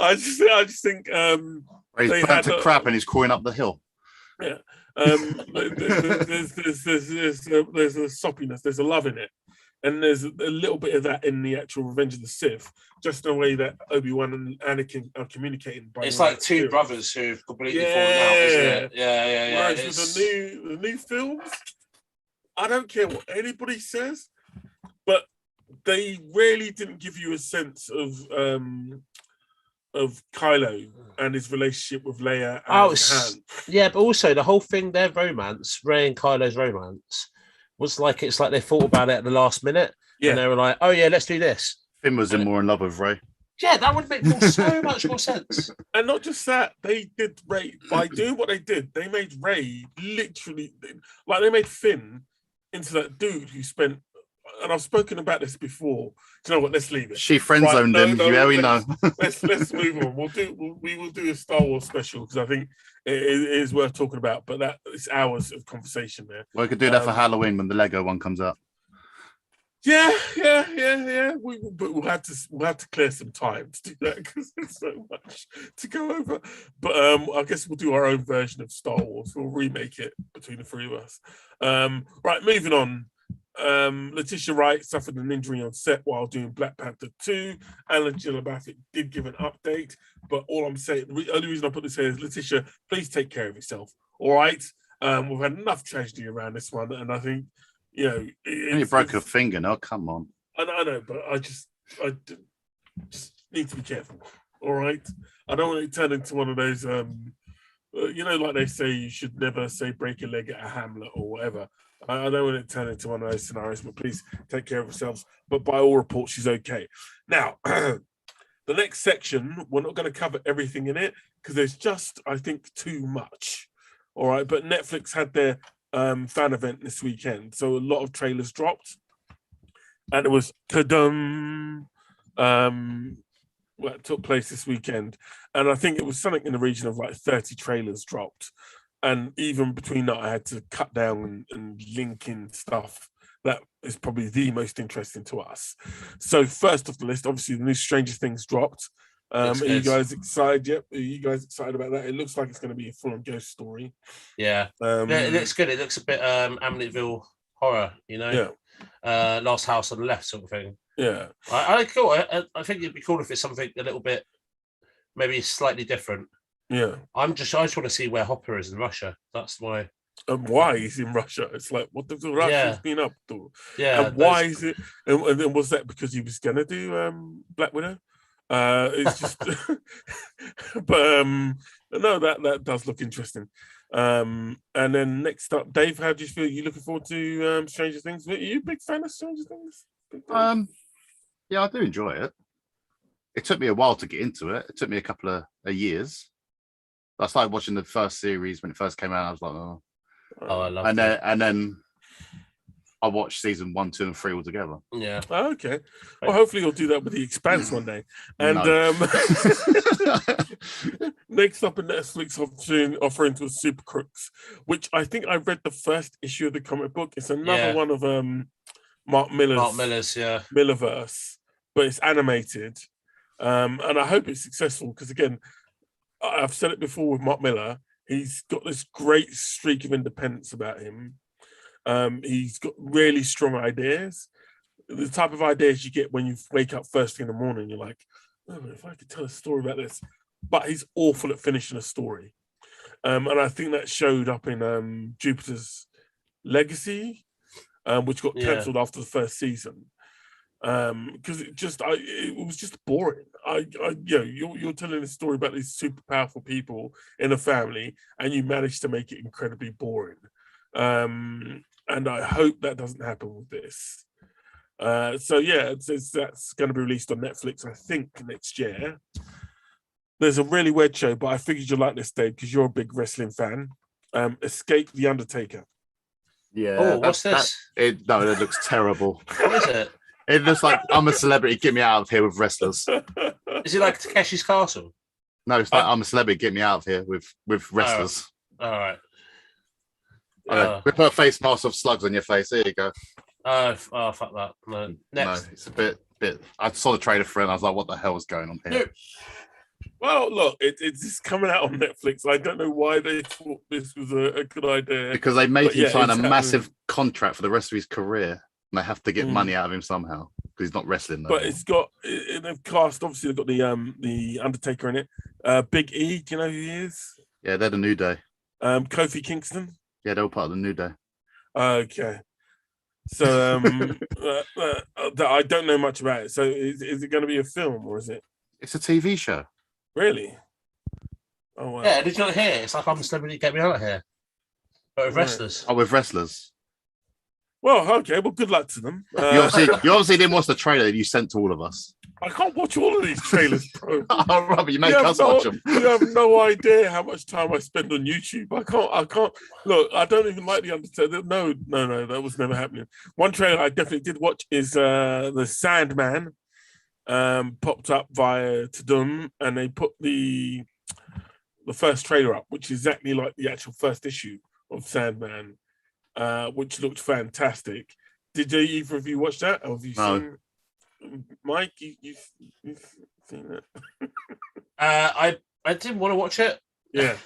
I just think
he's burnt to crap and he's crawling up the hill.
Yeah, there's a soppiness, there's a love in it, and there's a little bit of that in the actual Revenge of the Sith, just in a way that Obi-Wan and Anakin are communicating.
It's like two brothers who've completely fallen out, isn't it? Yeah.
Whereas with the new films, I don't care what anybody says, but they really didn't give you a sense of Kylo and his relationship with Leia and Han.
Yeah, but also the whole thing, their romance, Rey and Kylo's romance, was like it's like they thought about it at the last minute. Yeah. And they were like, oh yeah, let's do this.
Finn was more in love with Rey.
Yeah, that would make so much more sense.
And not just that, they did Rey, by doing what they did, they made Rey literally, like they made Finn into that dude who spent, and I've spoken about this before. Do you know what? Let's leave it.
She friend zoned him. We know.
Let's move on. We will do a Star Wars special because I think it is worth talking about. But that it's hours of conversation there.
Well, we could do that for Halloween when the Lego one comes out.
Yeah. But we'll have to clear some time to do that because there's so much to go over. But I guess we'll do our own version of Star Wars. We'll remake it between the three of us. Right, moving on. Letitia Wright suffered an injury on set while doing Black Panther 2, and Angela Bassett did give an update. But all I'm saying, the only reason I put this here is, Letitia, please take care of yourself. All right? We've had enough tragedy around this one, and I think,
and you broke a finger. No, come on.
I know, but I just need to be careful. All right? I don't want it to turn into one of those, like they say, you should never say break your leg at a Hamlet or whatever. I don't want it to turn into one of those scenarios, but please take care of yourselves. But by all reports, she's okay. Now, the next section, we're not going to cover everything in it because there's just, I think, too much. All right, but Netflix had their fan event this weekend, so a lot of trailers dropped, and it was Tadum. What took place this weekend, and I think it was something in the region of like 30 trailers dropped. And even between that, I had to cut down and link in stuff that is probably the most interesting to us. So first off the list, obviously the new Stranger Things dropped. Are you guys excited? Yep. Are you guys excited about that? It looks like it's going to be a full-on ghost story.
Yeah. It looks good. It looks a bit Amityville horror, Yeah. Last House on the Left sort of thing.
Yeah.
I think it'd be cool if it's something a little bit, maybe slightly different.
Yeah.
I just want to see where Hopper is in Russia. That's why.
And why he's in Russia? It's like, what the Russians been up to?
Yeah.
And why is it? And then was that because he was gonna do Black Widow? It's just, but no, that does look interesting. And then next up, Dave, how do you feel? You looking forward to Stranger Things? Are you a big fan of Stranger Things?
Yeah, I do enjoy it. It took me a while to get into it. It took me a couple of years. I started watching the first series when it first came out. I was like, oh,
I love it.
And then I watched season 1, 2, and 3 all together.
Yeah.
Oh, okay. Well, hopefully you'll do that with the Expanse one day. And next up, in Netflix offering to Super Crooks, which I think I read the first issue of the comic book. It's another one of Mark Miller's Millerverse, but it's animated. And I hope it's successful because, again, I've said it before with Mark Miller, he's got this great streak of independence about him. He's got really strong ideas. The type of ideas you get when you wake up first thing in the morning, you're like, oh, if I could tell a story about this. But he's awful at finishing a story. And I think that showed up in Jupiter's Legacy, which got cancelled after the first season. Because it was just boring. You're telling a story about these super powerful people in a family, and you managed to make it incredibly boring. And I hope that doesn't happen with this. That's going to be released on Netflix, I think, next year. There's a really weird show, but I figured you'd like this, Dave, because you're a big wrestling fan. Escape the Undertaker.
Yeah.
Oh, what's this?
It looks terrible.
What is it?
It looks like I'm a celebrity. Get me out of here with wrestlers.
Is it like Takeshi's Castle?
No, it's like I'm a celebrity. Get me out of here with wrestlers.
All right.
We put a face mask of slugs on your face. There you go.
Oh, fuck that. No. Next.
No, it's a bit. I saw the trailer for it and I was like, what the hell is going on here?
No.
Well, look, it's coming out on Netflix. I don't know why they thought this was a good idea.
Because they made him sign a massive contract for the rest of his career. And they have to get money out of him somehow because he's not wrestling. Though.
But they've cast, obviously, they've got the Undertaker in it. Big E, do you know who he is?
Yeah, they're the New Day.
Kofi Kingston?
Yeah, they're all part of the New Day.
Okay. So I don't know much about it. So is it going to be a film or is it?
It's a TV show.
Really? Oh, wow.
Yeah, did you not hear? It's like I'm a celebrity, get me out of here. But with wrestlers.
Oh, with wrestlers.
Well, okay. Well, good luck to them.
You obviously didn't watch the trailer that you sent to all of us.
I can't watch all of these trailers, bro.
Oh, Robbie, you make us watch them.
You have no idea how much time I spend on YouTube. I can't. Look, I don't even like the Undertaker. No, that was never happening. One trailer I definitely did watch is the Sandman. Popped up via Tadum, and they put the first trailer up, which is exactly like the actual first issue of Sandman, which looked fantastic. Did either of you watch that? Or have you seen? Mike, you've seen it?
I didn't want to watch it.
Yeah,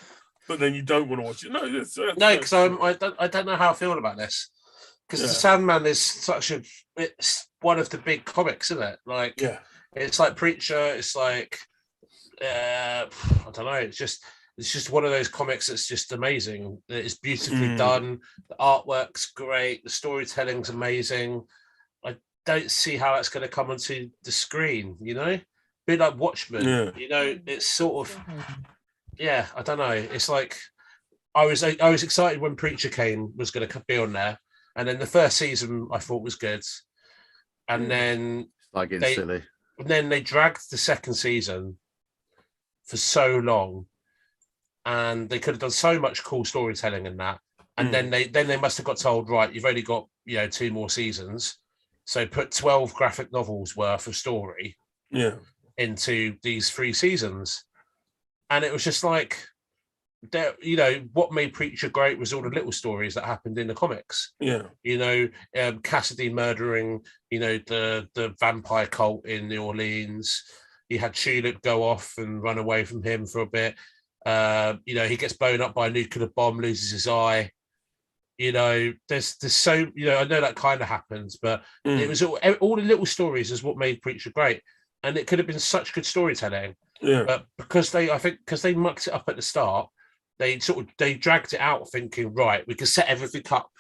but then you don't want to watch it. No,
because I don't know how I feel about this. because the Sandman is it's one of the big comics, isn't it? Like, it's like Preacher. It's like, I don't know. It's just one of those comics that's just amazing. It's beautifully done. The artwork's great. The storytelling's amazing. I don't see how that's going to come onto the screen. You know, a bit like Watchmen. You know, it's sort of, I don't know. It's like I was excited when Preacher was going to be on there. And then the first season I thought was good, and then
silly.
And then they dragged the second season for so long, and they could have done so much cool storytelling in that. And then they must have got told, right, you've only got 2 more seasons, so put 12 graphic novels worth of story into these 3 seasons, and it was just like. What made Preacher great was all the little stories that happened in the comics. Cassidy murdering, the vampire cult in New Orleans. He had Tulip go off and run away from him for a bit. He gets blown up by a nuclear bomb, loses his eye. There's so, I know that kind of happens, but it was all the little stories is what made Preacher great. And it could have been such good storytelling. But because they mucked it up at the start, they dragged it out thinking, right, we can set everything up,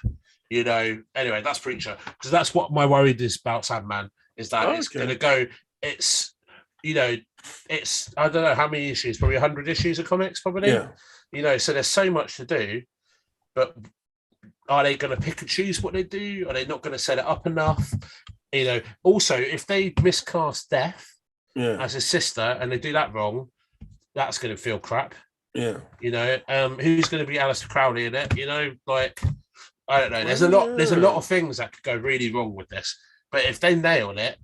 Anyway, that's Preacher, because that's what my worry is about Sandman, is that it's going to go. It's it's I don't know how many issues, probably 100 issues of comics, probably. So there's so much to do, but are they going to pick and choose what they do? Are they not going to set it up enough? Also, if they miscast Death as his sister and they do that wrong, that's going to feel crap. Who's going to be Aleister Crowley in it? I don't know. There's a lot of things that could go really wrong with this. But if they nail it,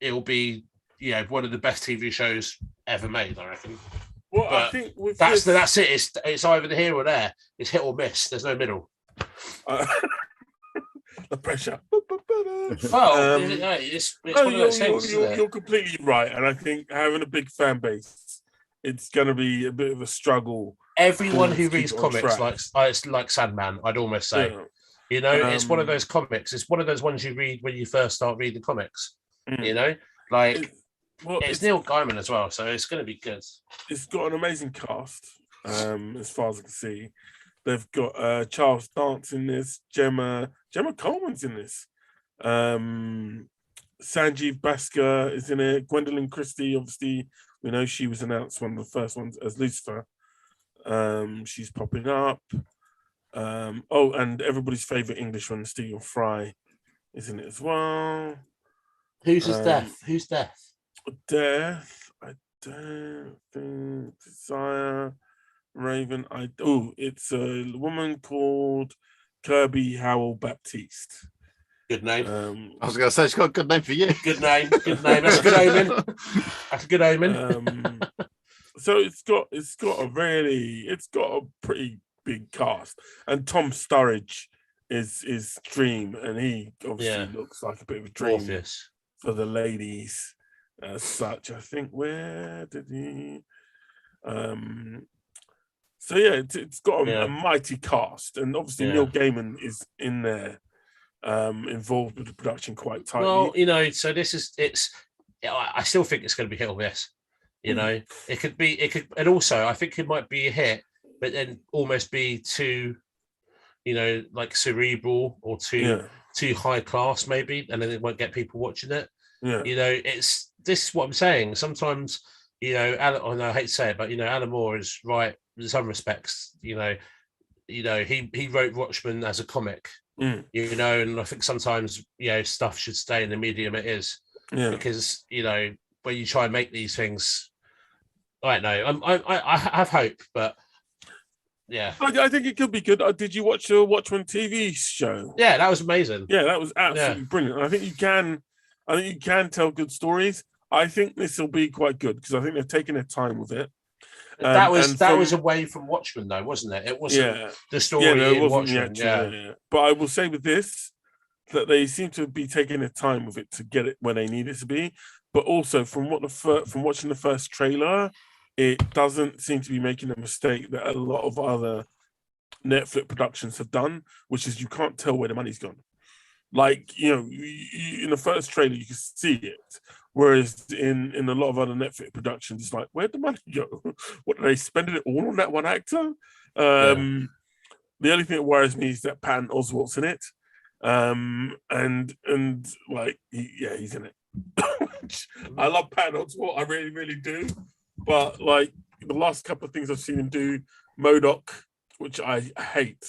it'll be one of the best TV shows ever made, I reckon.
Well,
but
I think
that's it. It's either here or there. It's hit or miss. There's no middle.
The pressure.
Well, it's one of those things.
You're completely right, and I think having a big fan base, it's going to be a bit of a struggle.
Everyone who reads comics like Sandman, I'd almost say. It's one of those comics. It's one of those ones you read when you first start reading comics. It's Neil Gaiman as well, so it's going to be good.
It's got an amazing cast, as far as I can see. They've got Charles Dance in this, Gemma Coleman's in this. Sanjeev Bhaskar is in it. Gwendolyn Christie, obviously, we know she was announced one of the first ones as Lucifer. She's popping up. And everybody's favorite English one, Stephen Fry, is in it as well.
Who's his Death? Who's Death?
Death. I don't think Desire. Raven. It's a woman called Kirby Howell Baptiste.
Good name.
I was going to say, she's got a good name for you.
Good name. That's a good omen. That's a good omen.
So it's got a pretty big cast, and Tom Sturridge is Dream, and he obviously looks like a bit of a dream for the ladies as such. I think where did he? So it's got a mighty cast, and obviously Neil Gaiman is in there. Involved with the production quite tightly.
Well, so I still think it's going to be hit or miss. It could, and also I think it might be a hit, but then almost be too, like cerebral or too high class maybe, and then it won't get people watching it. This is what I'm saying. Sometimes, I hate to say it, but Alan Moore is right in some respects. He wrote Watchmen as a comic. And I think sometimes stuff should stay in the medium it is, because when you try and make these things, I don't know. I have hope, but I think it could be good. Did you watch the Watchmen TV show? Yeah, that was amazing. Yeah, that was absolutely brilliant. I think you can tell good stories. I think this will be quite good because I think they've taken their time with it. That was away from Watchmen, though, wasn't it? It wasn't the story in Watchmen. But I will say with this that they seem to be taking their time with it to get it where they need it to be. But also, from watching the first trailer, it doesn't seem to be making a mistake that a lot of other
Netflix productions have done, which is you can't tell where the money's gone. Like, in the first trailer, you can see it. Whereas in a lot of other Netflix productions, it's like, where'd the money go? What, are they spending it all on that one actor? The only thing that worries me is that Patton Oswalt's in it. And like, he's in it. I love Patton Oswalt, I really, really do. But like, the last couple of things I've seen him do, MODOK, which I hate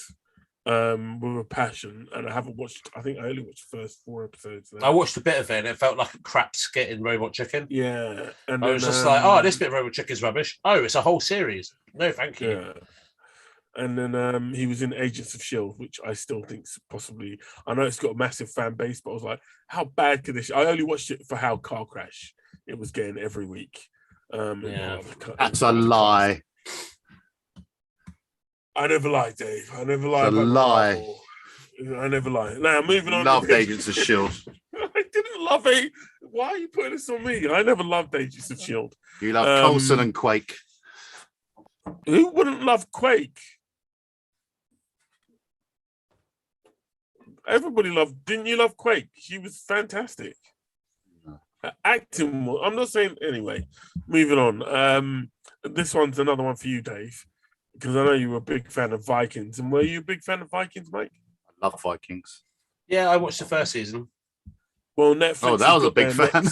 with a passion, and I haven't watched. I think I only watched the first 4 episodes.
I watched a bit of it, and it felt like a crap skit in Robot Chicken.
Yeah, and
I was just like, "Oh, this bit of Robot Chicken is rubbish." Oh, it's a whole series. No, thank you.
Yeah. And then he was in Agents of Shield, which I still think's possibly. I know it's got a massive fan base, but I was like, how bad could this? I only watched it for how Car Crash it was getting every week.
That's a lie.
I never lie, Dave. I never lie.
It's a lie.
I never lie. Now, moving on.
Loved Agents of Shield.
I didn't love it. Why are you putting this on me? I never loved Agents of Shield.
You love Coulson and Quake.
Who wouldn't love Quake? Everybody loved. Didn't you love Quake? She was fantastic. Acting. I'm not saying anyway. Moving on. This one's another one for you, Dave, because I know you were a big fan of Vikings. And were you a big fan of Vikings, Mike?
I love Vikings.
Yeah, I watched the first season.
Well, Netflix.
Oh, that was a big fan.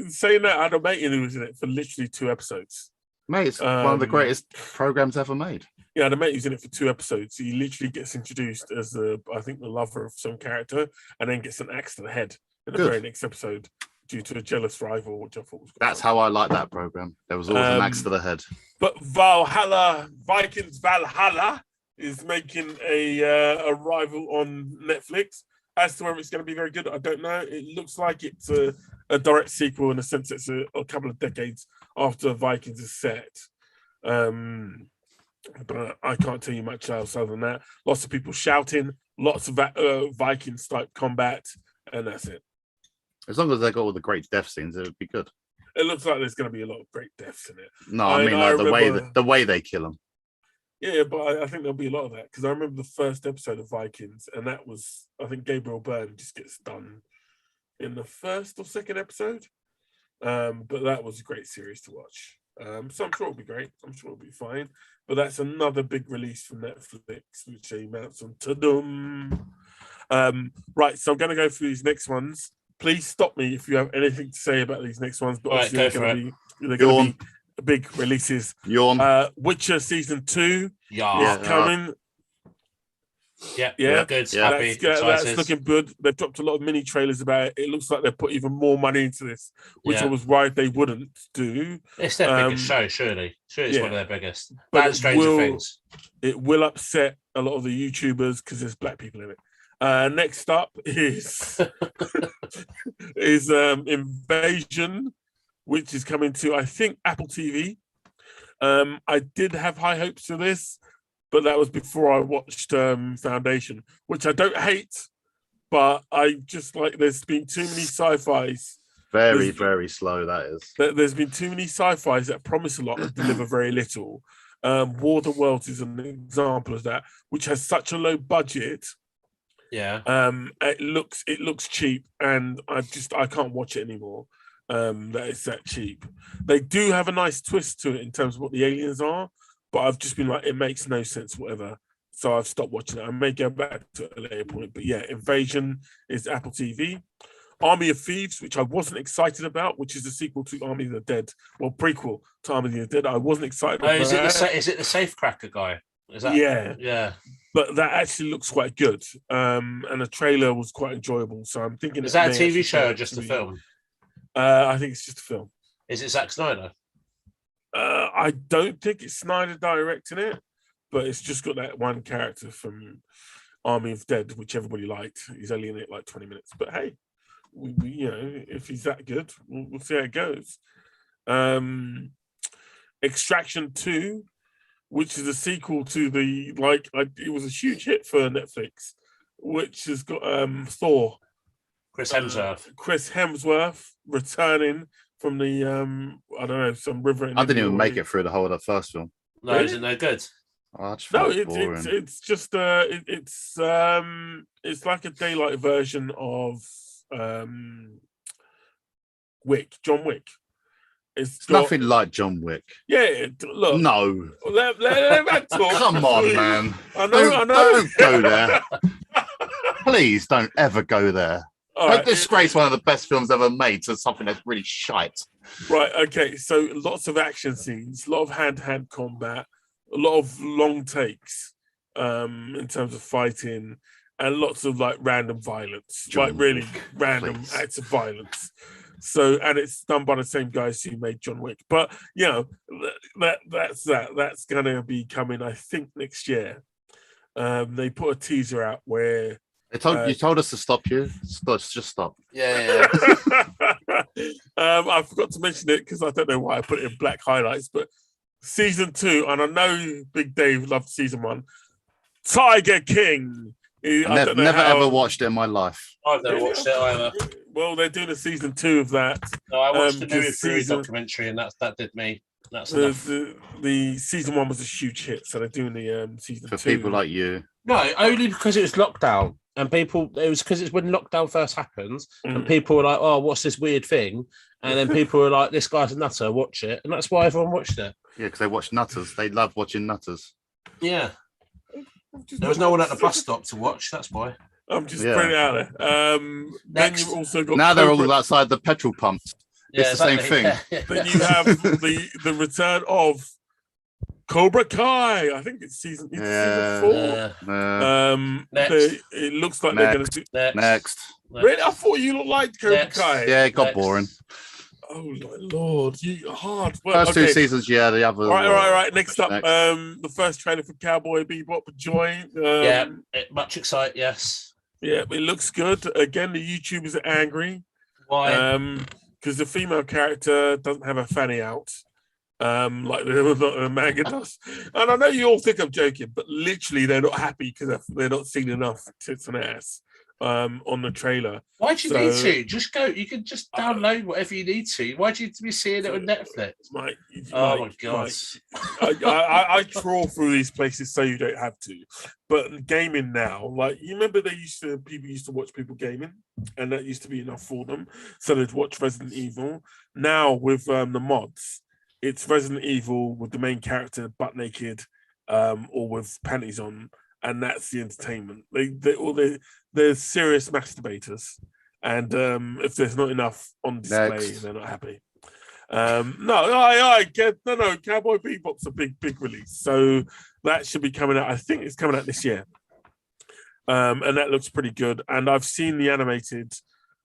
Saying that, I had a mate who was in it for literally 2 episodes.
Mate, it's one of the greatest programs ever made.
Yeah, the mate who's in it for 2 episodes. He literally gets introduced as I think the lover of some character, and then gets an axe to the head in the very next episode due to a jealous rival, which I thought was.
That's how I like that program. There was always an axe to the head.
But Valhalla, Vikings Valhalla, is making a rival on Netflix. As to whether it's going to be very good, I don't know. It looks like it's a direct sequel in a sense. It's a couple of decades after Vikings is set. But I can't tell you much else other than that. Lots of people shouting, lots of Vikings type combat, and that's it.
As long as they got all the great death scenes, it would be good.
It looks like there's going to be a lot of great deaths in it.
No, I mean like the way they kill them.
Yeah, but I think there'll be a lot of that because I remember the first episode of Vikings, and that was, I think Gabriel Byrne just gets done in the first or second episode. But that was a great series to watch. So I'm sure it'll be great. I'm sure it'll be fine. But that's another big release from Netflix, which they announced on Tadum. Right, so I'm going to go through these next ones. Please stop me if you have anything to say about these next ones. But obviously they're going to be big releases. Witcher season 2 is coming.
Yeah, good. Happy,
that's looking good. They've dropped a lot of mini trailers about it. It looks like they've put even more money into this, which I was worried they wouldn't do.
It's their biggest show, surely. Surely it's one of their biggest. But Stranger Things.
It will upset a lot of the YouTubers because there's black people in it. Next up is Invasion, which is coming to, I think, Apple TV. I did have high hopes for this, but that was before I watched Foundation, which I don't hate, but I just like there's been too many sci-fis.
Very slow, that is.
There's been too many sci-fis that promise a lot and deliver very little. War of the Worlds is an example of that, which has such a low budget.
Yeah.
It looks cheap, and I can't watch it anymore. That it's that cheap. They do have a nice twist to it in terms of what the aliens are, but I've just been like, it makes no sense, whatever. So I've stopped watching it. I may go back to it at a later point, but yeah, Invasion is Apple TV. Army of Thieves, which I wasn't excited about, which is the sequel to Army of the Dead, well, prequel to Army of the Dead. I wasn't excited about
is it the Safecracker guy? Is that? Yeah.
But that actually looks quite good, and the trailer was quite enjoyable. So I'm thinking,
is that a TV show or just a film?
I think it's just a film.
Is it Zack Snyder?
I don't think it's Snyder directing it, but it's just got that one character from Army of Dead, which everybody liked. He's only in it like 20 minutes, but hey, we if he's that good, we'll see how it goes. Extraction 2, which is a sequel to it was a huge hit for Netflix, which has got Thor.
Chris Hemsworth
Returning from the I don't know, some river.
I didn't even make it through the whole of the first film.
No,
Really?
is it no good?
I just
No,
thought it was boring.
it's just it's like a daylight version of John Wick.
It's nothing like John Wick.
Yeah, look.
No.
Let talk.
Come on, man.
I know.
Don't go there. Please don't ever go there. Don't disgrace one of the best films ever made to something that's really shite.
Right, okay. So lots of action scenes, a lot of hand-to-hand combat, a lot of long takes in terms of fighting, and lots of like random violence,
John
like really
Wick,
random
please.
acts of violence. So, and it's done by the same guys who made John Wick. But you know, that's that. That's gonna be coming, I think, next year. They put a teaser out where
You told us to stop you. Just stop.
Yeah.
I forgot to mention it because I don't know why I put it in black highlights, but season 2, and I know Big Dave loved season 1. Tiger King.
Never ever watched it in my life.
I've never watched it either.
Well, they're doing a season 2 of that.
No, I watched the Louis
season-
Fury documentary, and that did me. That's enough.
The season 1 was a huge hit, so they're doing the season 2.
For people like you.
No, only because it was lockdown. And people, it was because it's when lockdown first happened, and people were like, "Oh, what's this weird thing?" And then people were like, "This guy's a nutter, watch it," and that's why everyone watched it.
Yeah, because they watch nutters. They love watching nutters.
Yeah, there was no one at the bus stop to watch. That's why.
I'm just putting it out there. Then you also got
now they're all outside the petrol pumps. It's the same thing.
Yeah.
Then you have the return of Cobra Kai. I think it's season 4.
Next.
It looks like they're going to do
Next.
Really? I thought you liked Cobra Kai.
Yeah, it got boring.
Oh my lord, you hard.
First 2 seasons, yeah. The other.
All right. Next up, the first trailer for Cowboy Bebop joined.
Much excite. Yes.
Yeah, it looks good. Again, the YouTubers are angry.
Why?
Because the female character doesn't have a fanny out. Like the manga does. And I know you all think I'm joking, but literally they're not happy because they're not seeing enough tits and ass on the trailer.
Why do you need to? Just go. You can just download whatever you need to. Why do you need to be seeing it on Netflix?
My
God.
I trawl through these places so you don't have to. But gaming now, like you remember people used to watch people gaming, and that used to be enough for them. So they'd watch Resident Evil. Now with the mods, it's Resident Evil with the main character butt naked, or with panties on, and that's the entertainment. They're serious masturbators, and if there's not enough on display, they're not happy. I get no. Cowboy Bebop's a big release, so that should be coming out. I think it's coming out this year, and that looks pretty good. And I've seen the animated.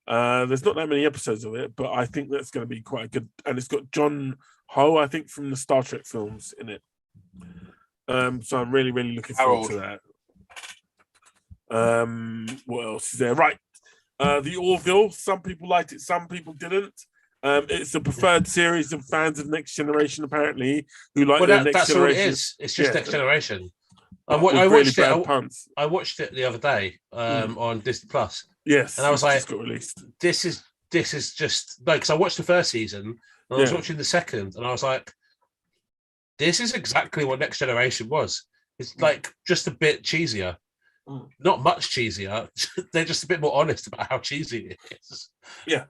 There's not that many episodes of it, but I think that's going to be quite good. And it's got John Ho, I think, from the Star Trek films in it. So I'm really looking forward to that. What else is there? Right. The Orville. Some people liked it, some people didn't. It's a preferred series of fans of Next Generation, apparently, who like the Next
that's
Generation.
All it is. It's just Next Generation. I
watched
it the other day on Disney Plus.
Yes,
and I was like,
got released.
This is just no, because I watched the first season and I was watching the second, and I was like, this is exactly what Next Generation was. It's like just a bit cheesier. Not much cheesier. They're just a bit more honest about how cheesy it is.
Yeah.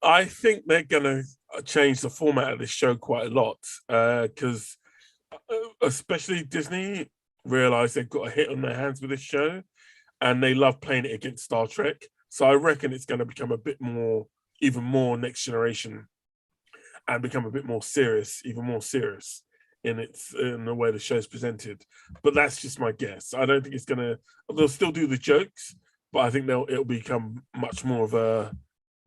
I think they're going to change the format of this show quite a lot because especially Disney realize they've got a hit on their hands with this show and they love playing it against Star Trek. So I reckon it's going to become a bit more, even more Next Generation and become a bit more serious, even more serious in the way the show's presented. But that's just my guess. I don't think it's going to, they'll still do the jokes, but I think it'll become much more of a,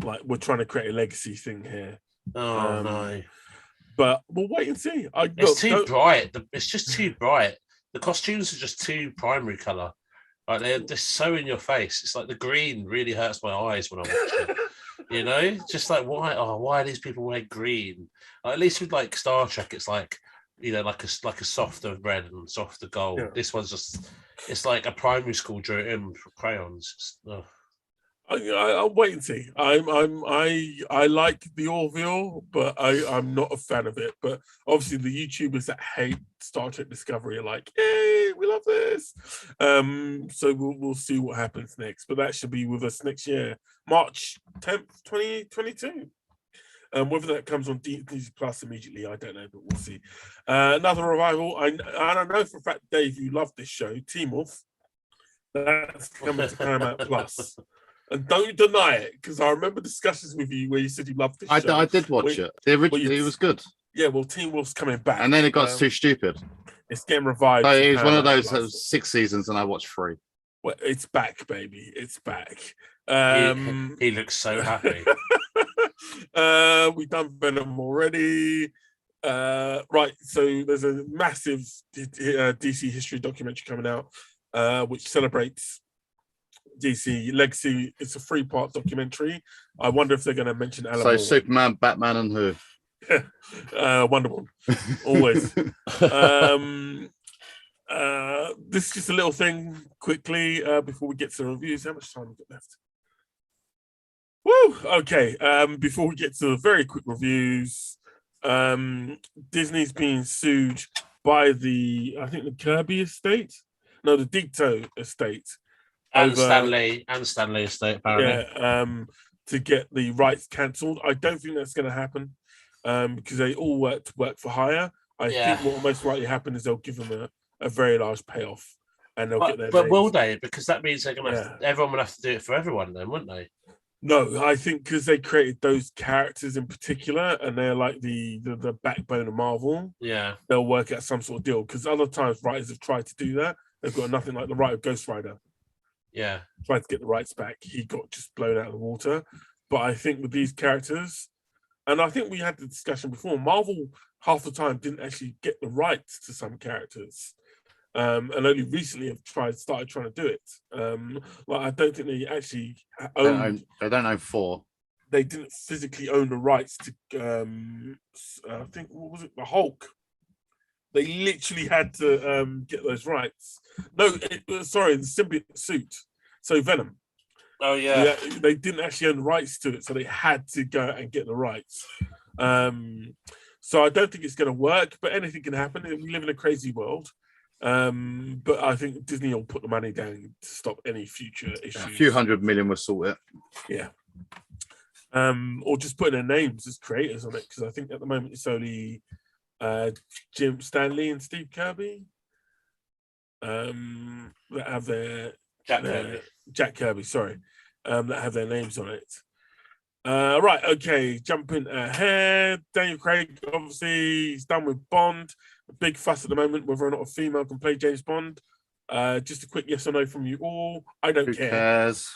like, we're trying to create a legacy thing here.
Oh, no.
But we'll wait and see.
It's too bright. It's just too bright. The costumes are just too primary colour. Like they're so in your face. It's like the green really hurts my eyes when I watch it. You know, just like why are these people wearing green? Like, at least with like Star Trek, it's like, you know, like a softer red and softer gold. Yeah. This one's just, it's like a primary school drew it in for crayons.
I'll wait and see. I like the Orville, but I'm not a fan of it. But obviously, the YouTubers that hate Star Trek Discovery are like, "Yay, we love this!" So we'll see what happens next. But that should be with us next year, March 10th, 2022. Whether that comes on Disney Plus immediately, I don't know, but we'll see. Another revival. I don't know for a fact, Dave, you love this show, Teen Wolf. That's coming to Paramount Plus. And don't deny it, because I remember discussions with you where you said you loved this show.
I did watch it. The original, it was good.
Yeah, well, Teen Wolf's coming back.
And then it got too stupid.
It's getting revived.
So it was one of those that was 6 seasons and I watched 3.
Well, it's back, baby. It's back.
He looks so happy.
We've done Venom already. Right, so there's a massive DC history documentary coming out, which celebrates DC legacy. It's a 3-part documentary. I wonder if they're going to mention Alan Moore.
Superman, Batman, and who?
Wonder Woman, always. This is just a little thing quickly before we get to the reviews. How much time have we got left? Woo! Okay. Before we get to the very quick reviews, Disney's being sued by the Kirby estate. No, the Dicto estate.
And Stanley estate, apparently.
Yeah, to get the rights cancelled. I don't think that's going to happen because they all work for hire. I think what will most likely happen is they'll give them a very large payoff, and they'll get their.
But will they? Because that means they're going to. Everyone will have to do it for everyone, then, wouldn't they?
No, I think because they created those characters in particular, and they're like the backbone of Marvel.
Yeah,
they'll work out some sort of deal. Because other times writers have tried to do that, they've got nothing like the writer of Ghost Rider.
Yeah,
tried to get the rights back. He got just blown out of the water. But I think with these characters, and I think we had the discussion before, Marvel half the time didn't actually get the rights to some characters. And only recently have started trying to do it. I don't think they actually own.
They don't own 4.
They didn't physically own the rights to. I think what was it? The Hulk. They literally had to get those rights. No, sorry, the symbiote suit. So Venom.
Oh yeah.
They didn't actually own the rights to it, so they had to go and get the rights. So I don't think it's going to work, but anything can happen. We live in a crazy world. But I think Disney will put the money down to stop any future issues.
A few $100 million will sort it.
Yeah. Or just putting their names as creators on it, because I think at the moment it's only Jim Stanley and Steve Kirby that have their Jack Kirby, sorry, that have their names on it. Right, okay, jumping ahead. Daniel Craig, obviously, he's done with Bond. A big fuss at the moment whether or not a female can play James Bond. Just a quick yes or no from you all. I don't care. Who
cares?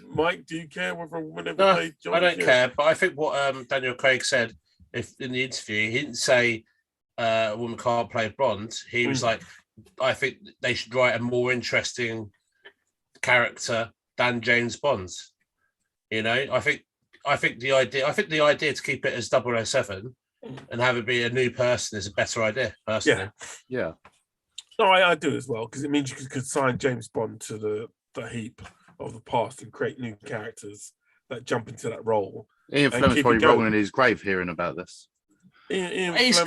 Mike, do you care whether a woman ever played John?
I don't care, but I think what Daniel Craig said in the interview, he didn't say a woman can't play Bond. He was like, I think they should write a more interesting character than James Bond. You know, I think the idea to keep it as 007 and have it be a new person is a better idea, personally.
Yeah.
No, I do as well, because it means you could sign James Bond to the heap of the past and create new characters that jump into that role.
Ian Fleming's probably rolling in his grave hearing about this.
He's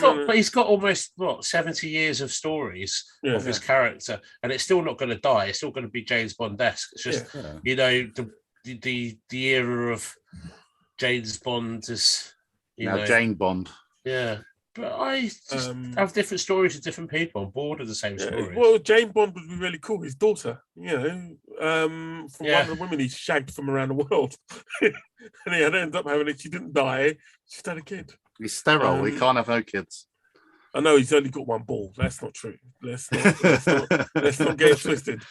got almost 70 years of stories of his character, and it's still not going to die. It's still going to be James Bond-esque. It's just you know, the era of James Bond is
Jane Bond.
Yeah, but I just have different stories with different people. I'm bored of the same stories.
Well, Jane Bond would be really cool. His daughter, from one of the women he shagged from around the world, and he ended up having it. She didn't die. She just had a kid.
He's sterile. He can't have no kids.
I know he's only got one ball. That's not true. Let's not get it twisted.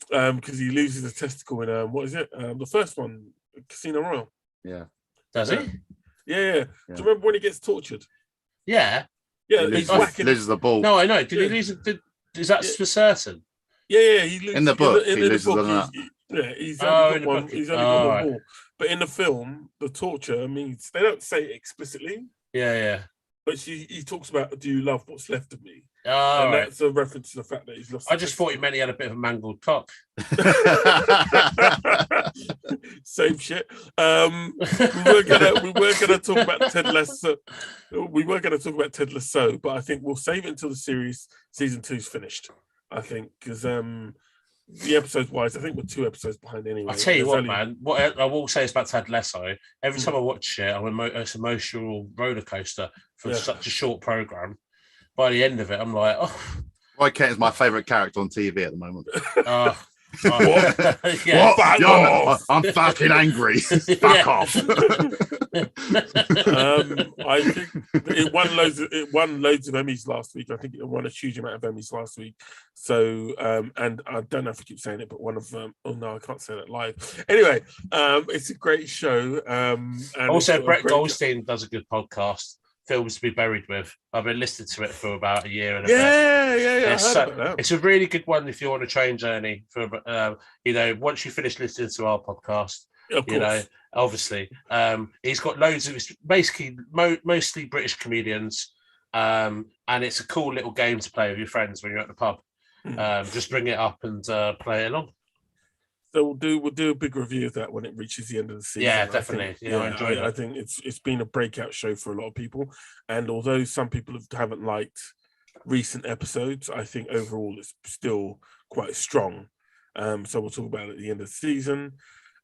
Because he loses a testicle in what is it? The first one, Casino Royale.
Yeah.
Does he?
Yeah. Do you remember when he gets tortured?
Yeah.
Yeah,
he loses the ball.
No, I know. Did he lose it? Is that for certain?
Yeah. He loses
in the book. He loses
the book,
that.
He's only got one. He's only got one ball. But in the film, the torture means they don't say it explicitly.
Yeah.
But he talks about, "Do you love what's left of me?" And
right.
that's a reference to the fact that he's lost.
I just thought he meant he had a bit of a mangled cock.
Same shit. We were gonna talk about Ted Lasso. We were gonna talk about Ted Lasso, but I think we'll save it until the season 2's finished. I think because the episodes wise, I think we're 2 episodes behind anyway.
I tell you what, man. What I will say is about Ted Lasso. Every time I watch it, it's an emotional roller coaster for such a short program. By the end of it, I'm like, oh.
Roy Kent is my favourite character on TV at the moment.
What?
Yeah.
Fuck off.
I'm fucking angry. Fuck off.
I think it won loads of Emmys last week. I think it won a huge amount of Emmys last week. So, and I don't know if I keep saying it, but one of them. Oh no, I can't say that live. Anyway, it's a great show. And
also, Brett Goldstein does a good podcast. Films to be buried with. I've been listening to it for about a year and a bit.
Yeah.
It's a really good one if you're on a train journey. For once you finish listening to our podcast, obviously, he's got loads of. It's basically mostly British comedians, and it's a cool little game to play with your friends when you're at the pub. Just bring it up and play it along.
So we'll do a big review of that when it reaches the end of the season.
Yeah, definitely. I enjoyed it.
I think it's been a breakout show for a lot of people, and although some people haven't liked recent episodes, I think overall it's still quite strong. So we'll talk about it at the end of the season.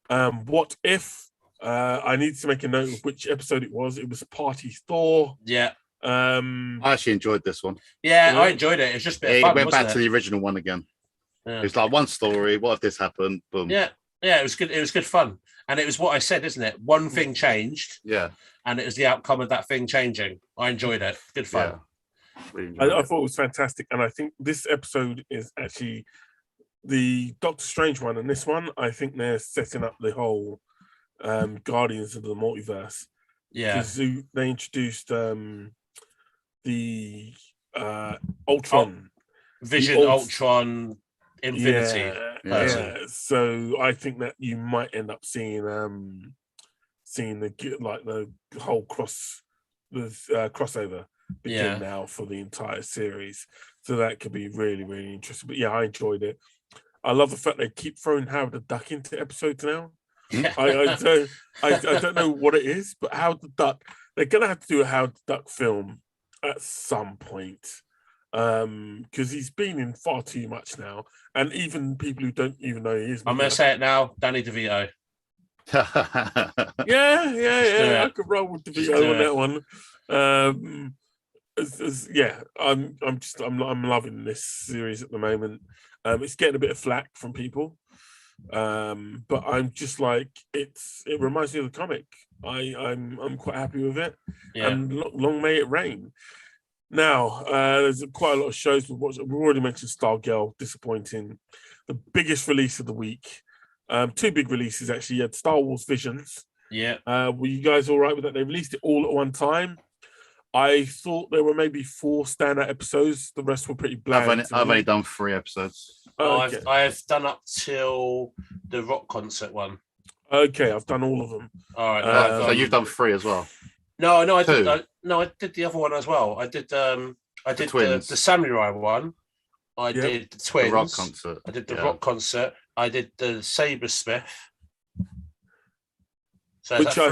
What if? I need to make a note of which episode it was. It was Party Thor.
Yeah.
I actually enjoyed this one.
Yeah, I enjoyed it. It's just a bit of fun.
It went back to the original one again.
Yeah.
It's like one story. What if this happened? Boom.
Yeah, it was good. It was good fun, and it was what I said, isn't it? One thing changed.
Yeah,
and it was the outcome of that thing changing. I enjoyed it. Good fun.
Yeah.
I thought it was fantastic, and I think this episode is actually the Doctor Strange one, and this one I think they're setting up the whole Guardians of the Multiverse.
Yeah,
because they introduced the Ultron,
Vision, Ultron. Infinity.
Yeah. So I think that you might end up seeing the whole crossover begin now for the entire series. So that could be really, really interesting. But yeah, I enjoyed it. I love the fact they keep throwing Howard the Duck into episodes now. I don't know what it is, but Howard the Duck, they're gonna have to do a Howard the Duck film at some point. Because he's been in far too much now, and even people who don't even know he is.
I'm going to say it now, Danny DeVito.
Yeah. I could roll with DeVito on that one. I'm loving this series at the moment. It's getting a bit of flack from people, but I'm just like it reminds me of the comic. I'm quite happy with it, and long may it rain. Now, there's quite a lot of shows we've watched. We've already mentioned Stargirl, disappointing. The biggest release of the week. 2 big releases, actually. You had Star Wars Visions.
Yeah.
Were you guys all right with that? They released it all at one time. I thought there were maybe 4 standout episodes. The rest were pretty bland.
I've only done 3 episodes.
Okay.
I've done up till the rock concert one.
Okay, I've done all of them.
All right.
So you've done 3 as well?
No, I did the other one as well. I did the Samurai one. I did the Twins.
The rock concert.
I did the rock concert. I did the Sabersmith. So
which I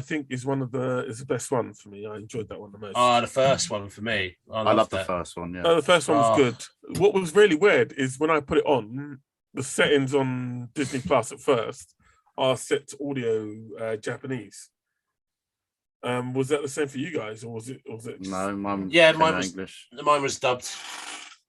think is the best one for me. I enjoyed that one the most.
The first one for me.
I love the first one. Yeah,
the first one was good. What was really weird is when I put it on, the settings on Disney Plus at first are set to audio Japanese. Was that the same for you guys, or was it?
No, mine
was
English.
Mine was dubbed.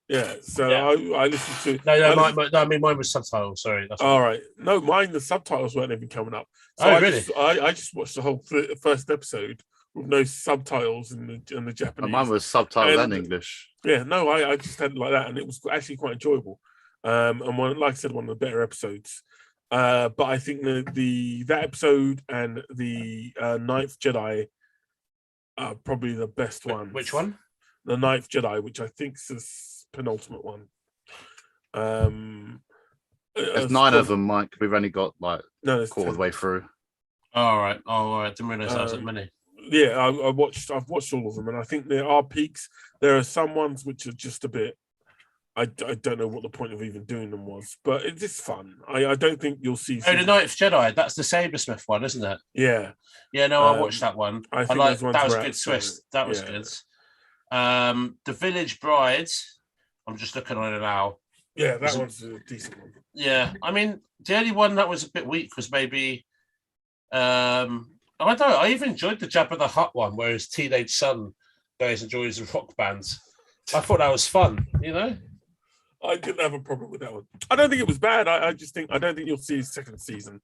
Yeah, so I listened to.
I mean, mine was subtitles. Sorry. That's
all right. No, mine the subtitles weren't even coming up. So
really?
I just watched the whole first episode with no subtitles in the Japanese.
Mine was subtitled and English.
Yeah, no, I just had it like that, and it was actually quite enjoyable. And like I said, one of the better episodes. But I think that episode and the Ninth Jedi are probably the best ones.
Which one?
The Ninth Jedi, which I think is the penultimate one.
There's 9 of them, Mike. We've only got quarter of the way through.
All right. Didn't realize that was that many.
Yeah, I've watched all of them, and I think there are peaks. There are some ones which are just a bit. I don't know what the point of even doing them was, but it's just fun. I don't think you'll see.
Oh, the Ninth Jedi. That's the Sabersmith one, isn't it?
Yeah.
Yeah, no, I watched that one.
I think
like
those ones
that was a
were
good twist. That was
yeah.
good. The Village Bride. I'm just looking on it now.
Yeah, that one's a decent one.
Yeah, I mean, the only one that was a bit weak was maybe. I don't know. I even enjoyed the Jabba the Hutt one, where his teenage son goes and joins a rock band. I thought that was fun.
I didn't have a problem with that one. I don't think it was bad. I don't think you'll see a second season.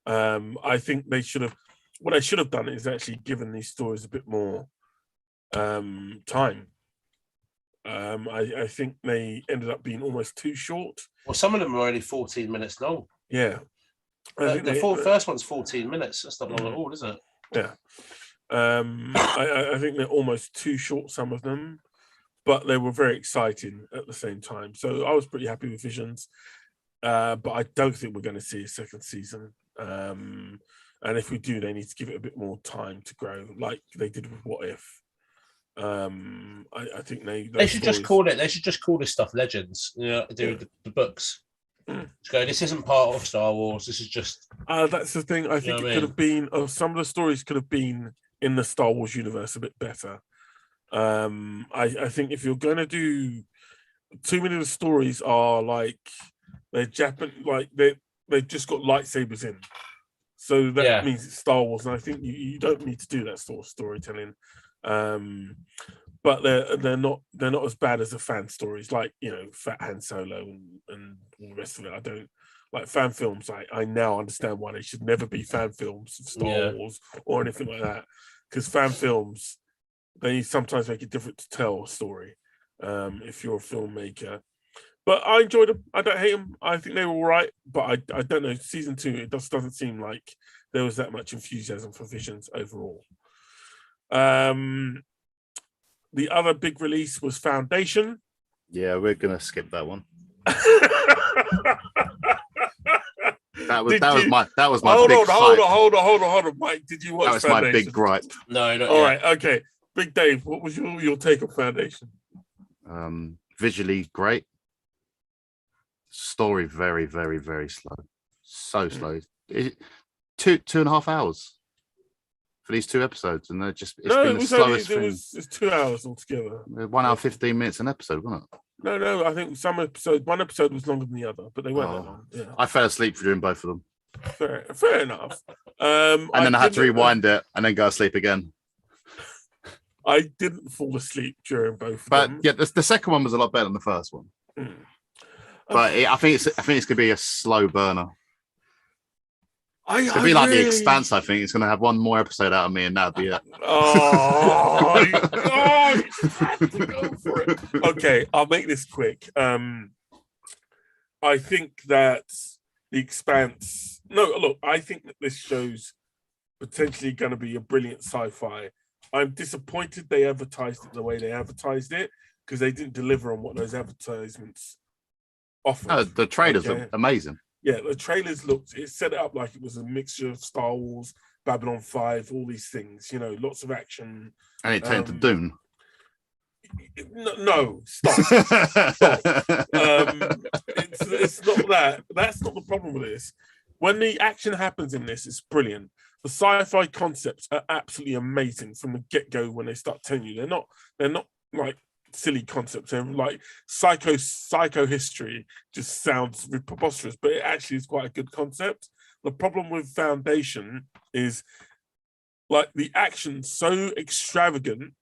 I think they should have. What they should have done is actually given these stories a bit more time. I think they ended up being almost too short.
Well, some of them were only 14 minutes long.
Yeah.
The first one's 14 minutes. That's not long at all, is it?
Yeah. I think they're almost too short, some of them, but they were very exciting at the same time. So I was pretty happy with Visions, but I don't think we're going to see a second season. And if we do, they need to give it a bit more time to grow, like they did with What If. I think they should
just call it. They should just call this stuff Legends. Do the books. Just go. This isn't part of Star Wars. This is just.
That's the thing. I think it could have been. Some of the stories could have been in the Star Wars universe a bit better. I think if you're going to do too many of the stories are like they're Japan, like they've just got lightsabers in. So that means it's Star Wars, and I think you don't need to do that sort of storytelling. But they're not as bad as the fan stories, like Fat Han Solo and all the rest of it. I don't like fan films. I now understand why they should never be fan films of Star Wars or anything like that, because fan films they sometimes make it difficult to tell a story if you're a filmmaker. But I enjoyed them. I don't hate them. I think they were all right. But I don't know. Season 2, it just doesn't seem like there was that much enthusiasm for Visions overall. The other big release was Foundation.
Yeah, we're gonna skip that one. that was my
hold on, Mike. Did you watch?
That was
Foundation?
My big gripe.
No, not
all
yet.
Right, okay. Big Dave, what was your take on Foundation?
Visually great. Story very, very, very slow. So slow. 2.5 hours for these 2 episodes, and they're just been the slowest thing.
It's 2 hours altogether.
1 hour 15 minutes an episode, wasn't it?
No, I think one episode was longer than the other, but they weren't that long. Yeah.
I fell asleep during both of them.
Fair enough.
And then I had to rewind it and then go to sleep again.
I didn't fall asleep during both of them.
But yeah, the second one was a lot better than the first one. But I think it's gonna be a slow burner. It's gonna be like The Expanse. I think it's gonna have one more episode out of me, and that'll be it.
You have to go for it. Okay, I'll make this quick. I think that The Expanse. No, look, I think that this show's potentially going to be a brilliant sci-fi. I'm disappointed they advertised it the way they advertised it, because they didn't deliver on what those advertisements offered.
Oh, the trailers are amazing.
Yeah, the trailers it set it up like it was a mixture of Star Wars, Babylon 5, all these things, lots of action.
And it turned to Dune.
No, stop. It's not that. That's not the problem with this. When the action happens in this, it's brilliant. The sci-fi concepts are absolutely amazing from the get-go when they start telling you. They're not like silly concepts. They're like psycho history just sounds preposterous, but it actually is quite a good concept. The problem with Foundation is like the action's so extravagant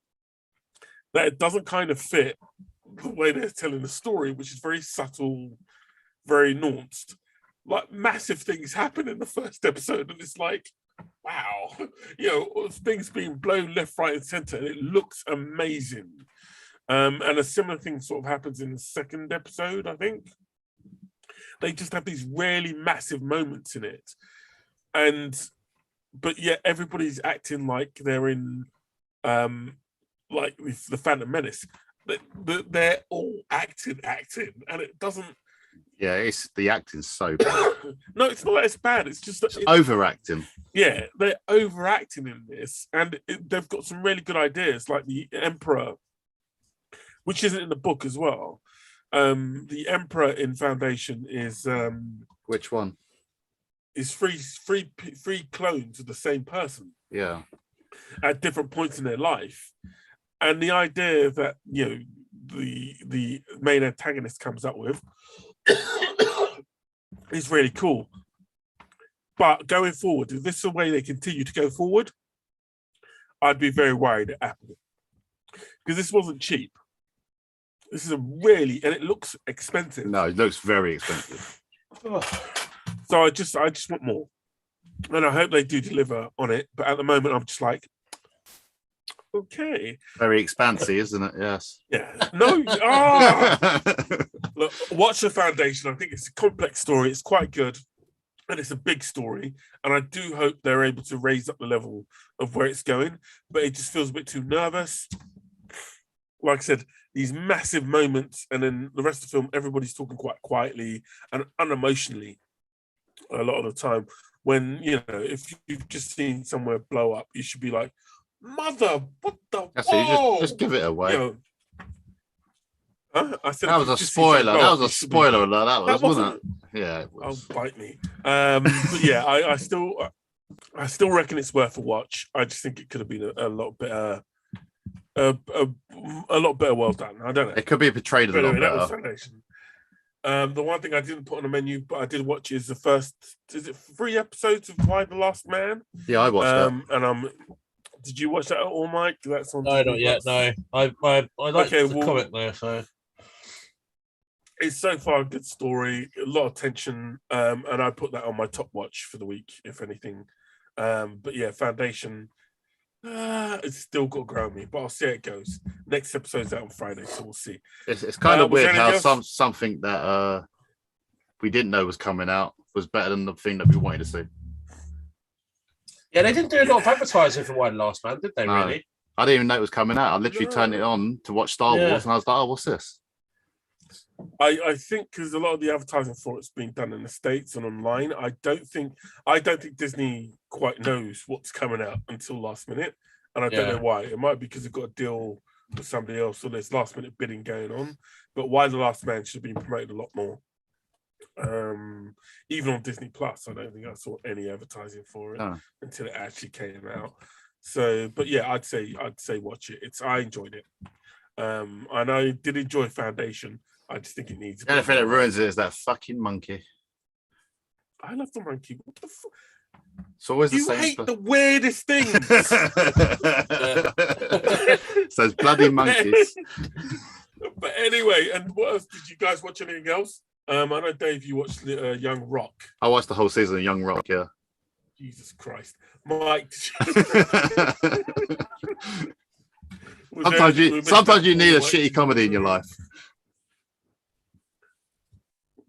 that it doesn't kind of fit the way they're telling the story, which is very subtle, very nuanced. Like massive things happen in the first episode, and it's like, wow, things being blown left, right, and center, and it looks amazing. And a similar thing sort of happens in the second episode, I think. They just have these really massive moments in it. But yet everybody's acting like they're in like with the Phantom Menace. They're all acting, and it doesn't
Yeah, it's the acting's so bad.
No, it's not that it's bad. It's just that
Overacting.
Yeah, they're overacting in this, and they've got some really good ideas, like the Emperor, which isn't in the book as well. The Emperor in Foundation is
Which one?
Is three clones of the same person.
Yeah.
At different points in their life, and the idea that the main antagonist comes up with is really cool. But going forward, if this is the way they continue to go forward, I'd be very worried at Apple, because this wasn't cheap. This is and it looks expensive.
No, it looks very expensive.
So I just want more, and I hope they do deliver on it. But at the moment, I'm just like, okay,
very expansive, isn't it? Yes.
Yeah. No. Look, watch the Foundation. I think it's a complex story. It's quite good, and it's a big story. And I do hope they're able to raise up the level of where it's going. But it just feels a bit too nervous. Like I said, these massive moments, and then the rest of the film, everybody's talking quite quietly and unemotionally a lot of the time. When, if you've just seen somewhere blow up, you should be like, mother, what the?
Just give it away.
I said
that was a spoiler. That was a spoiler. That wasn't it? Yeah, it was.
Oh, bite me. But yeah, I still reckon it's worth a watch. I just think it could have been a lot better. A lot better. Well done. I don't know.
It could be portrayed a lot better.
That was Foundation. The one thing I didn't put on the menu, but I did watch, is the first. Is it 3 episodes of Why the Last Man?
Yeah, I watched that.
And did you watch that at all, Mike? That's on.
No, not yet. No, I like the comic though, so.
It's so far a good story, a lot of tension, and I put that on my top watch for the week, if anything. But yeah, Foundation, it's still got to grow on me, but I'll see how it goes. Next episode's out on Friday, so we'll see.
It's kind of weird how something that we didn't know was coming out was better than the thing that we wanted to see.
Yeah, they didn't do a lot of advertising for Why the Last Man, did they? No. Really?
I didn't even know it was coming out. I literally turned it on to watch Star Wars, and I was like, "Oh, what's this?"
I think because a lot of the advertising for it's being done in the States and online. I don't think Disney quite knows what's coming out until last minute, and I don't know why. It might be because they've got a deal with somebody else, so there's last minute bidding going on. But Why the Last Man should have been promoted a lot more. Even on Disney Plus, I don't think I saw any advertising for it until it actually came out. So, but yeah, I'd say watch it. I enjoyed it. And I did enjoy Foundation. I just think it needs.
The only thing that ruins it is that fucking monkey.
I love the monkey. What the fuck?
It's always the same.
You hate the weirdest things.
It's those bloody monkeys.
But anyway, and what else? Did you guys watch anything else? I know, Dave, you watched Young Rock.
I watched the whole season of Young Rock, yeah.
Jesus Christ. Mike.
Sometimes you need a shitty comedy in your life.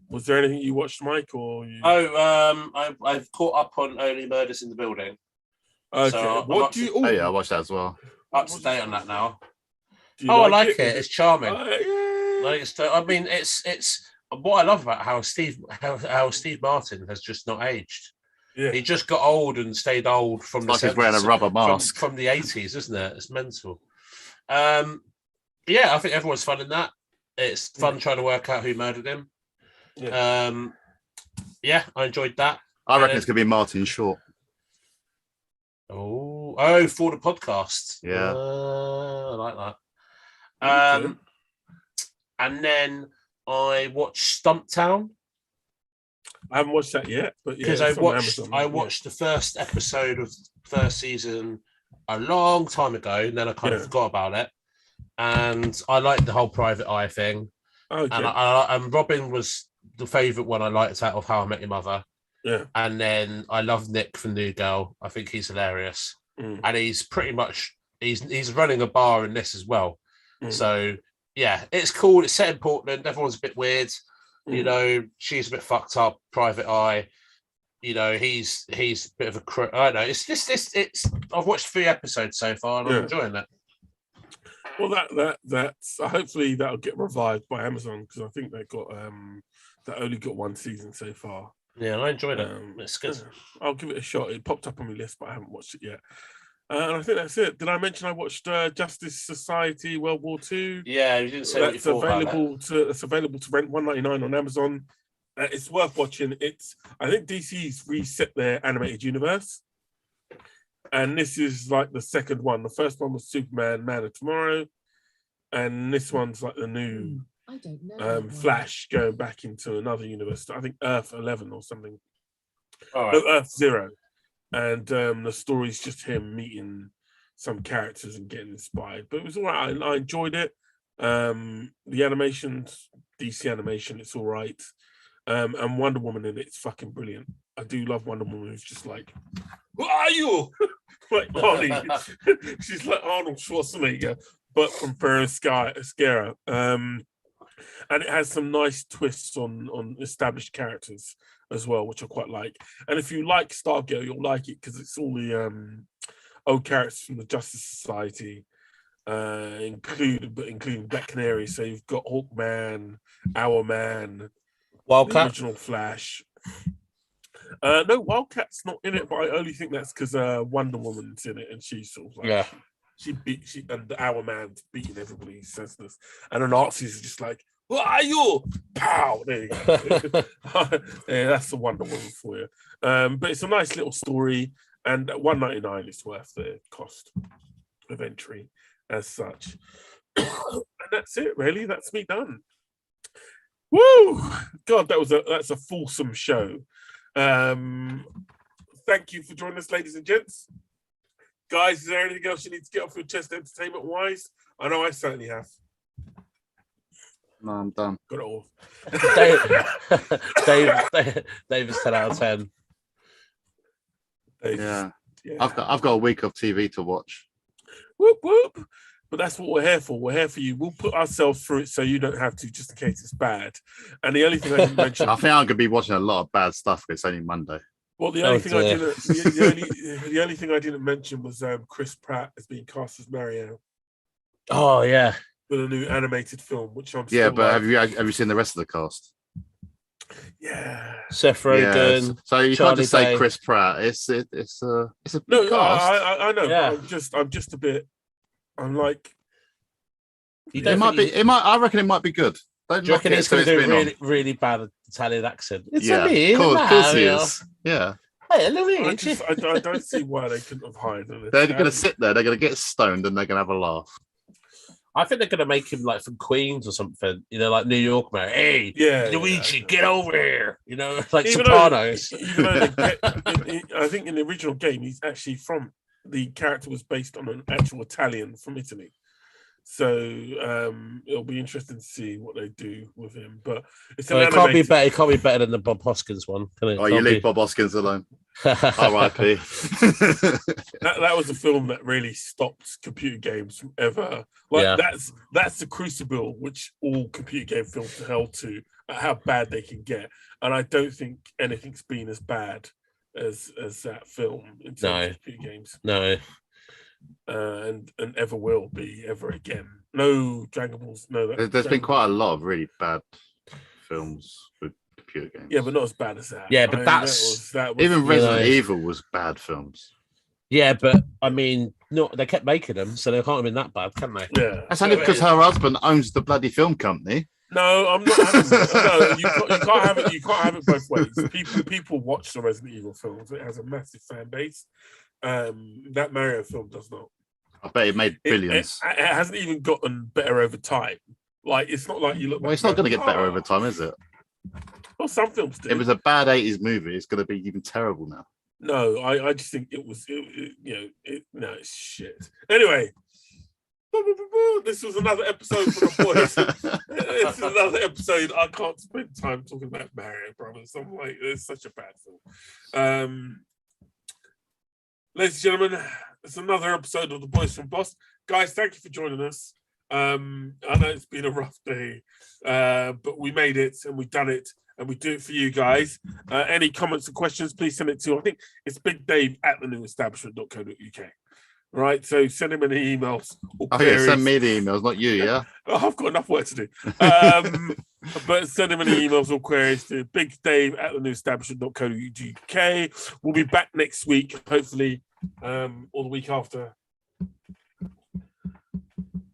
Was there anything you watched, Mike?
I've caught up on Only Murders in the Building.
Okay.
So
I watched that as well.
Up to date on that now. I like it. It's charming. It's what I love about how Steve Martin has just not aged. Yeah. He just got old and stayed old from
he's wearing a rubber mask
from the 80s, isn't it? It's mental. I think everyone's fun in that. It's fun trying to work out who murdered him. Yeah. I enjoyed that.
I reckon it's gonna be Martin Short.
Oh, for the podcast.
Yeah.
I like that. And then I watched Stumptown.
I haven't watched that yet, but
because I watched the first episode of first season a long time ago, and then I kind of forgot about it. And I liked the whole Private Eye thing. Okay. And Robin was the favourite one I liked out of How I Met Your Mother.
Yeah.
And then I love Nick from New Girl. I think he's hilarious. And he's pretty much he's running a bar in this as well. So yeah, it's cool. It's set in Portland. Everyone's a bit weird. You know, she's a bit fucked up. Private Eye. You know, he's a bit of a crook. I don't know. It's just I've watched 3 episodes so far, and I'm enjoying it.
Well, that's hopefully that'll get revived by Amazon, because I think they've got that only got one season so far.
Yeah, I enjoyed it. It's good.
I'll give it a shot. It popped up on my list, but I haven't watched it yet. And I think that's it. Did I mention I watched Justice Society World War II?
Yeah, you didn't say what you thought about that.
It's available to rent $1.99 on Amazon. It's worth watching. I think DC's reset their animated universe. And this is like the second one. The first one was Superman, Man of Tomorrow. And this one's like the new Flash going back into another universe. I think Earth 11 or something.
All right.
No, Earth 0. And the story's just him meeting some characters and getting inspired. But it was all right. I enjoyed it. The animations, DC animation, it's all right. And Wonder Woman in it's fucking brilliant. I do love Wonder Woman who's just like, who are you? Like Arnie. She's like Arnold Schwarzenegger, but from Periscara. And it has some nice twists on established characters as well, which I quite like. And if you like Stargirl, you'll like it because it's all the old characters from the Justice Society, including Black Canary. So you've got Hawkman, Hourman,
Wildcat,
the original Flash. No, Wildcat's not in it, but I only think that's because Wonder Woman's in it, and she's sort of like and the Hourman's beating everybody's senseless, and the Nazis are just like, "Who are you?" Pow! There you go. Yeah, that's the Wonder Woman for you. But it's a nice little story, and at $1.99 is worth the cost of entry as such. And that's it, really. That's me done. Woo! God, that's a fulsome show. Thank you for joining us, ladies and gents. Guys, is there anything else you need to get off your chest entertainment-wise? I know I certainly have.
No, I'm done.
Got it all.
David's 10 out of 10.
Yeah. I've got a week of TV to watch.
Whoop, whoop. But that's what we're here for. We're here for you. We'll put ourselves through it so you don't have to, just in case it's bad. And the only thing I didn't mention...
I think I'm going to be watching a lot of bad stuff because it's only Monday.
Well, the only thing I didn't mention was Chris Pratt as being cast as Mario.
Oh, yeah.
With a new animated film, which I'm
still but have you seen the rest of the cast?
Yeah.
Seth Rogen.
Yeah. So you can't just say Chris Pratt. It's a big cast.
I know.
Yeah.
I'm just a bit... I'm like,
I reckon it might be good.
Do you reckon it's going to do a really, really bad Italian accent?
It's me, of course he is. Yeah.
Hey,
I don't see why they couldn't have hired him.
They're going to sit there. They're going to get stoned, and they're going to have a laugh.
I think they're going to make him like from Queens or something. You know, like New York, man. Hey, Luigi, get over here. You know, like Sopranos.
I think in the original game, he's actually from. The character was based on an actual Italian from Italy, so it'll be interesting to see what they do with him. But it
can't be better. It can't be better than the Bob Hoskins one, can it?
Oh, you leave Bob Hoskins alone. R.I.P.
that was a film that really stopped computer games from ever. That's the crucible which all computer game films are held to, how bad they can get. And I don't think anything's been as bad as that film in terms of computer games.
No.
And ever will be ever again. No Dragon Balls. No.
There's been quite a lot of really bad films with computer games.
Yeah, but not as bad as that.
Yeah, but that was
even Resident Evil was bad films.
Yeah, but I mean, no, they kept making them, so they can't have been that bad, can they?
Yeah,
that's only because her husband owns the bloody film company.
No, I'm not having no, you can't have it. You can't have it both ways. People watch the Resident Evil films. It has a massive fan base. That Mario film does not.
I bet it made billions.
It hasn't even gotten better over time. Like it's not like you look.
Well, it's not going to get better over time, is it?
Well, some films do.
It was a bad '80s movie. It's going to be even terrible now.
No, I just think it was. No, it's shit. Anyway. This was another episode for the boys. This is another episode. I can't spend time talking about Mario Brothers. I'm like, it's such a bad film. Ladies and gentlemen, it's another episode of the Boys from Bossk. Guys, thank you for joining us. I know it's been a rough day, but we made it and we've done it and we do it for you guys. Any comments or questions, please send it to, I think it's Big Dave at thenewestablishment.co.uk. Right, so send him any emails. Or
Oh
queries.
yeah, send me the emails, not you. Yeah.
Oh, I've got enough work to do. But send him any emails or queries to bigdave@thenewestablishment.co.uk. We'll be back next week, hopefully, or the week after.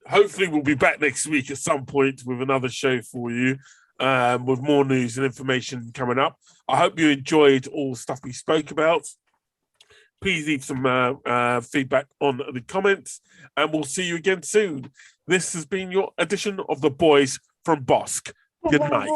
Hopefully, we'll be back next week at some point with another show for you, with more news and information coming up. I hope you enjoyed all the stuff we spoke about. Please leave some feedback on the comments, and we'll see you again soon. This has been your edition of The Boys from Bossk. Good night.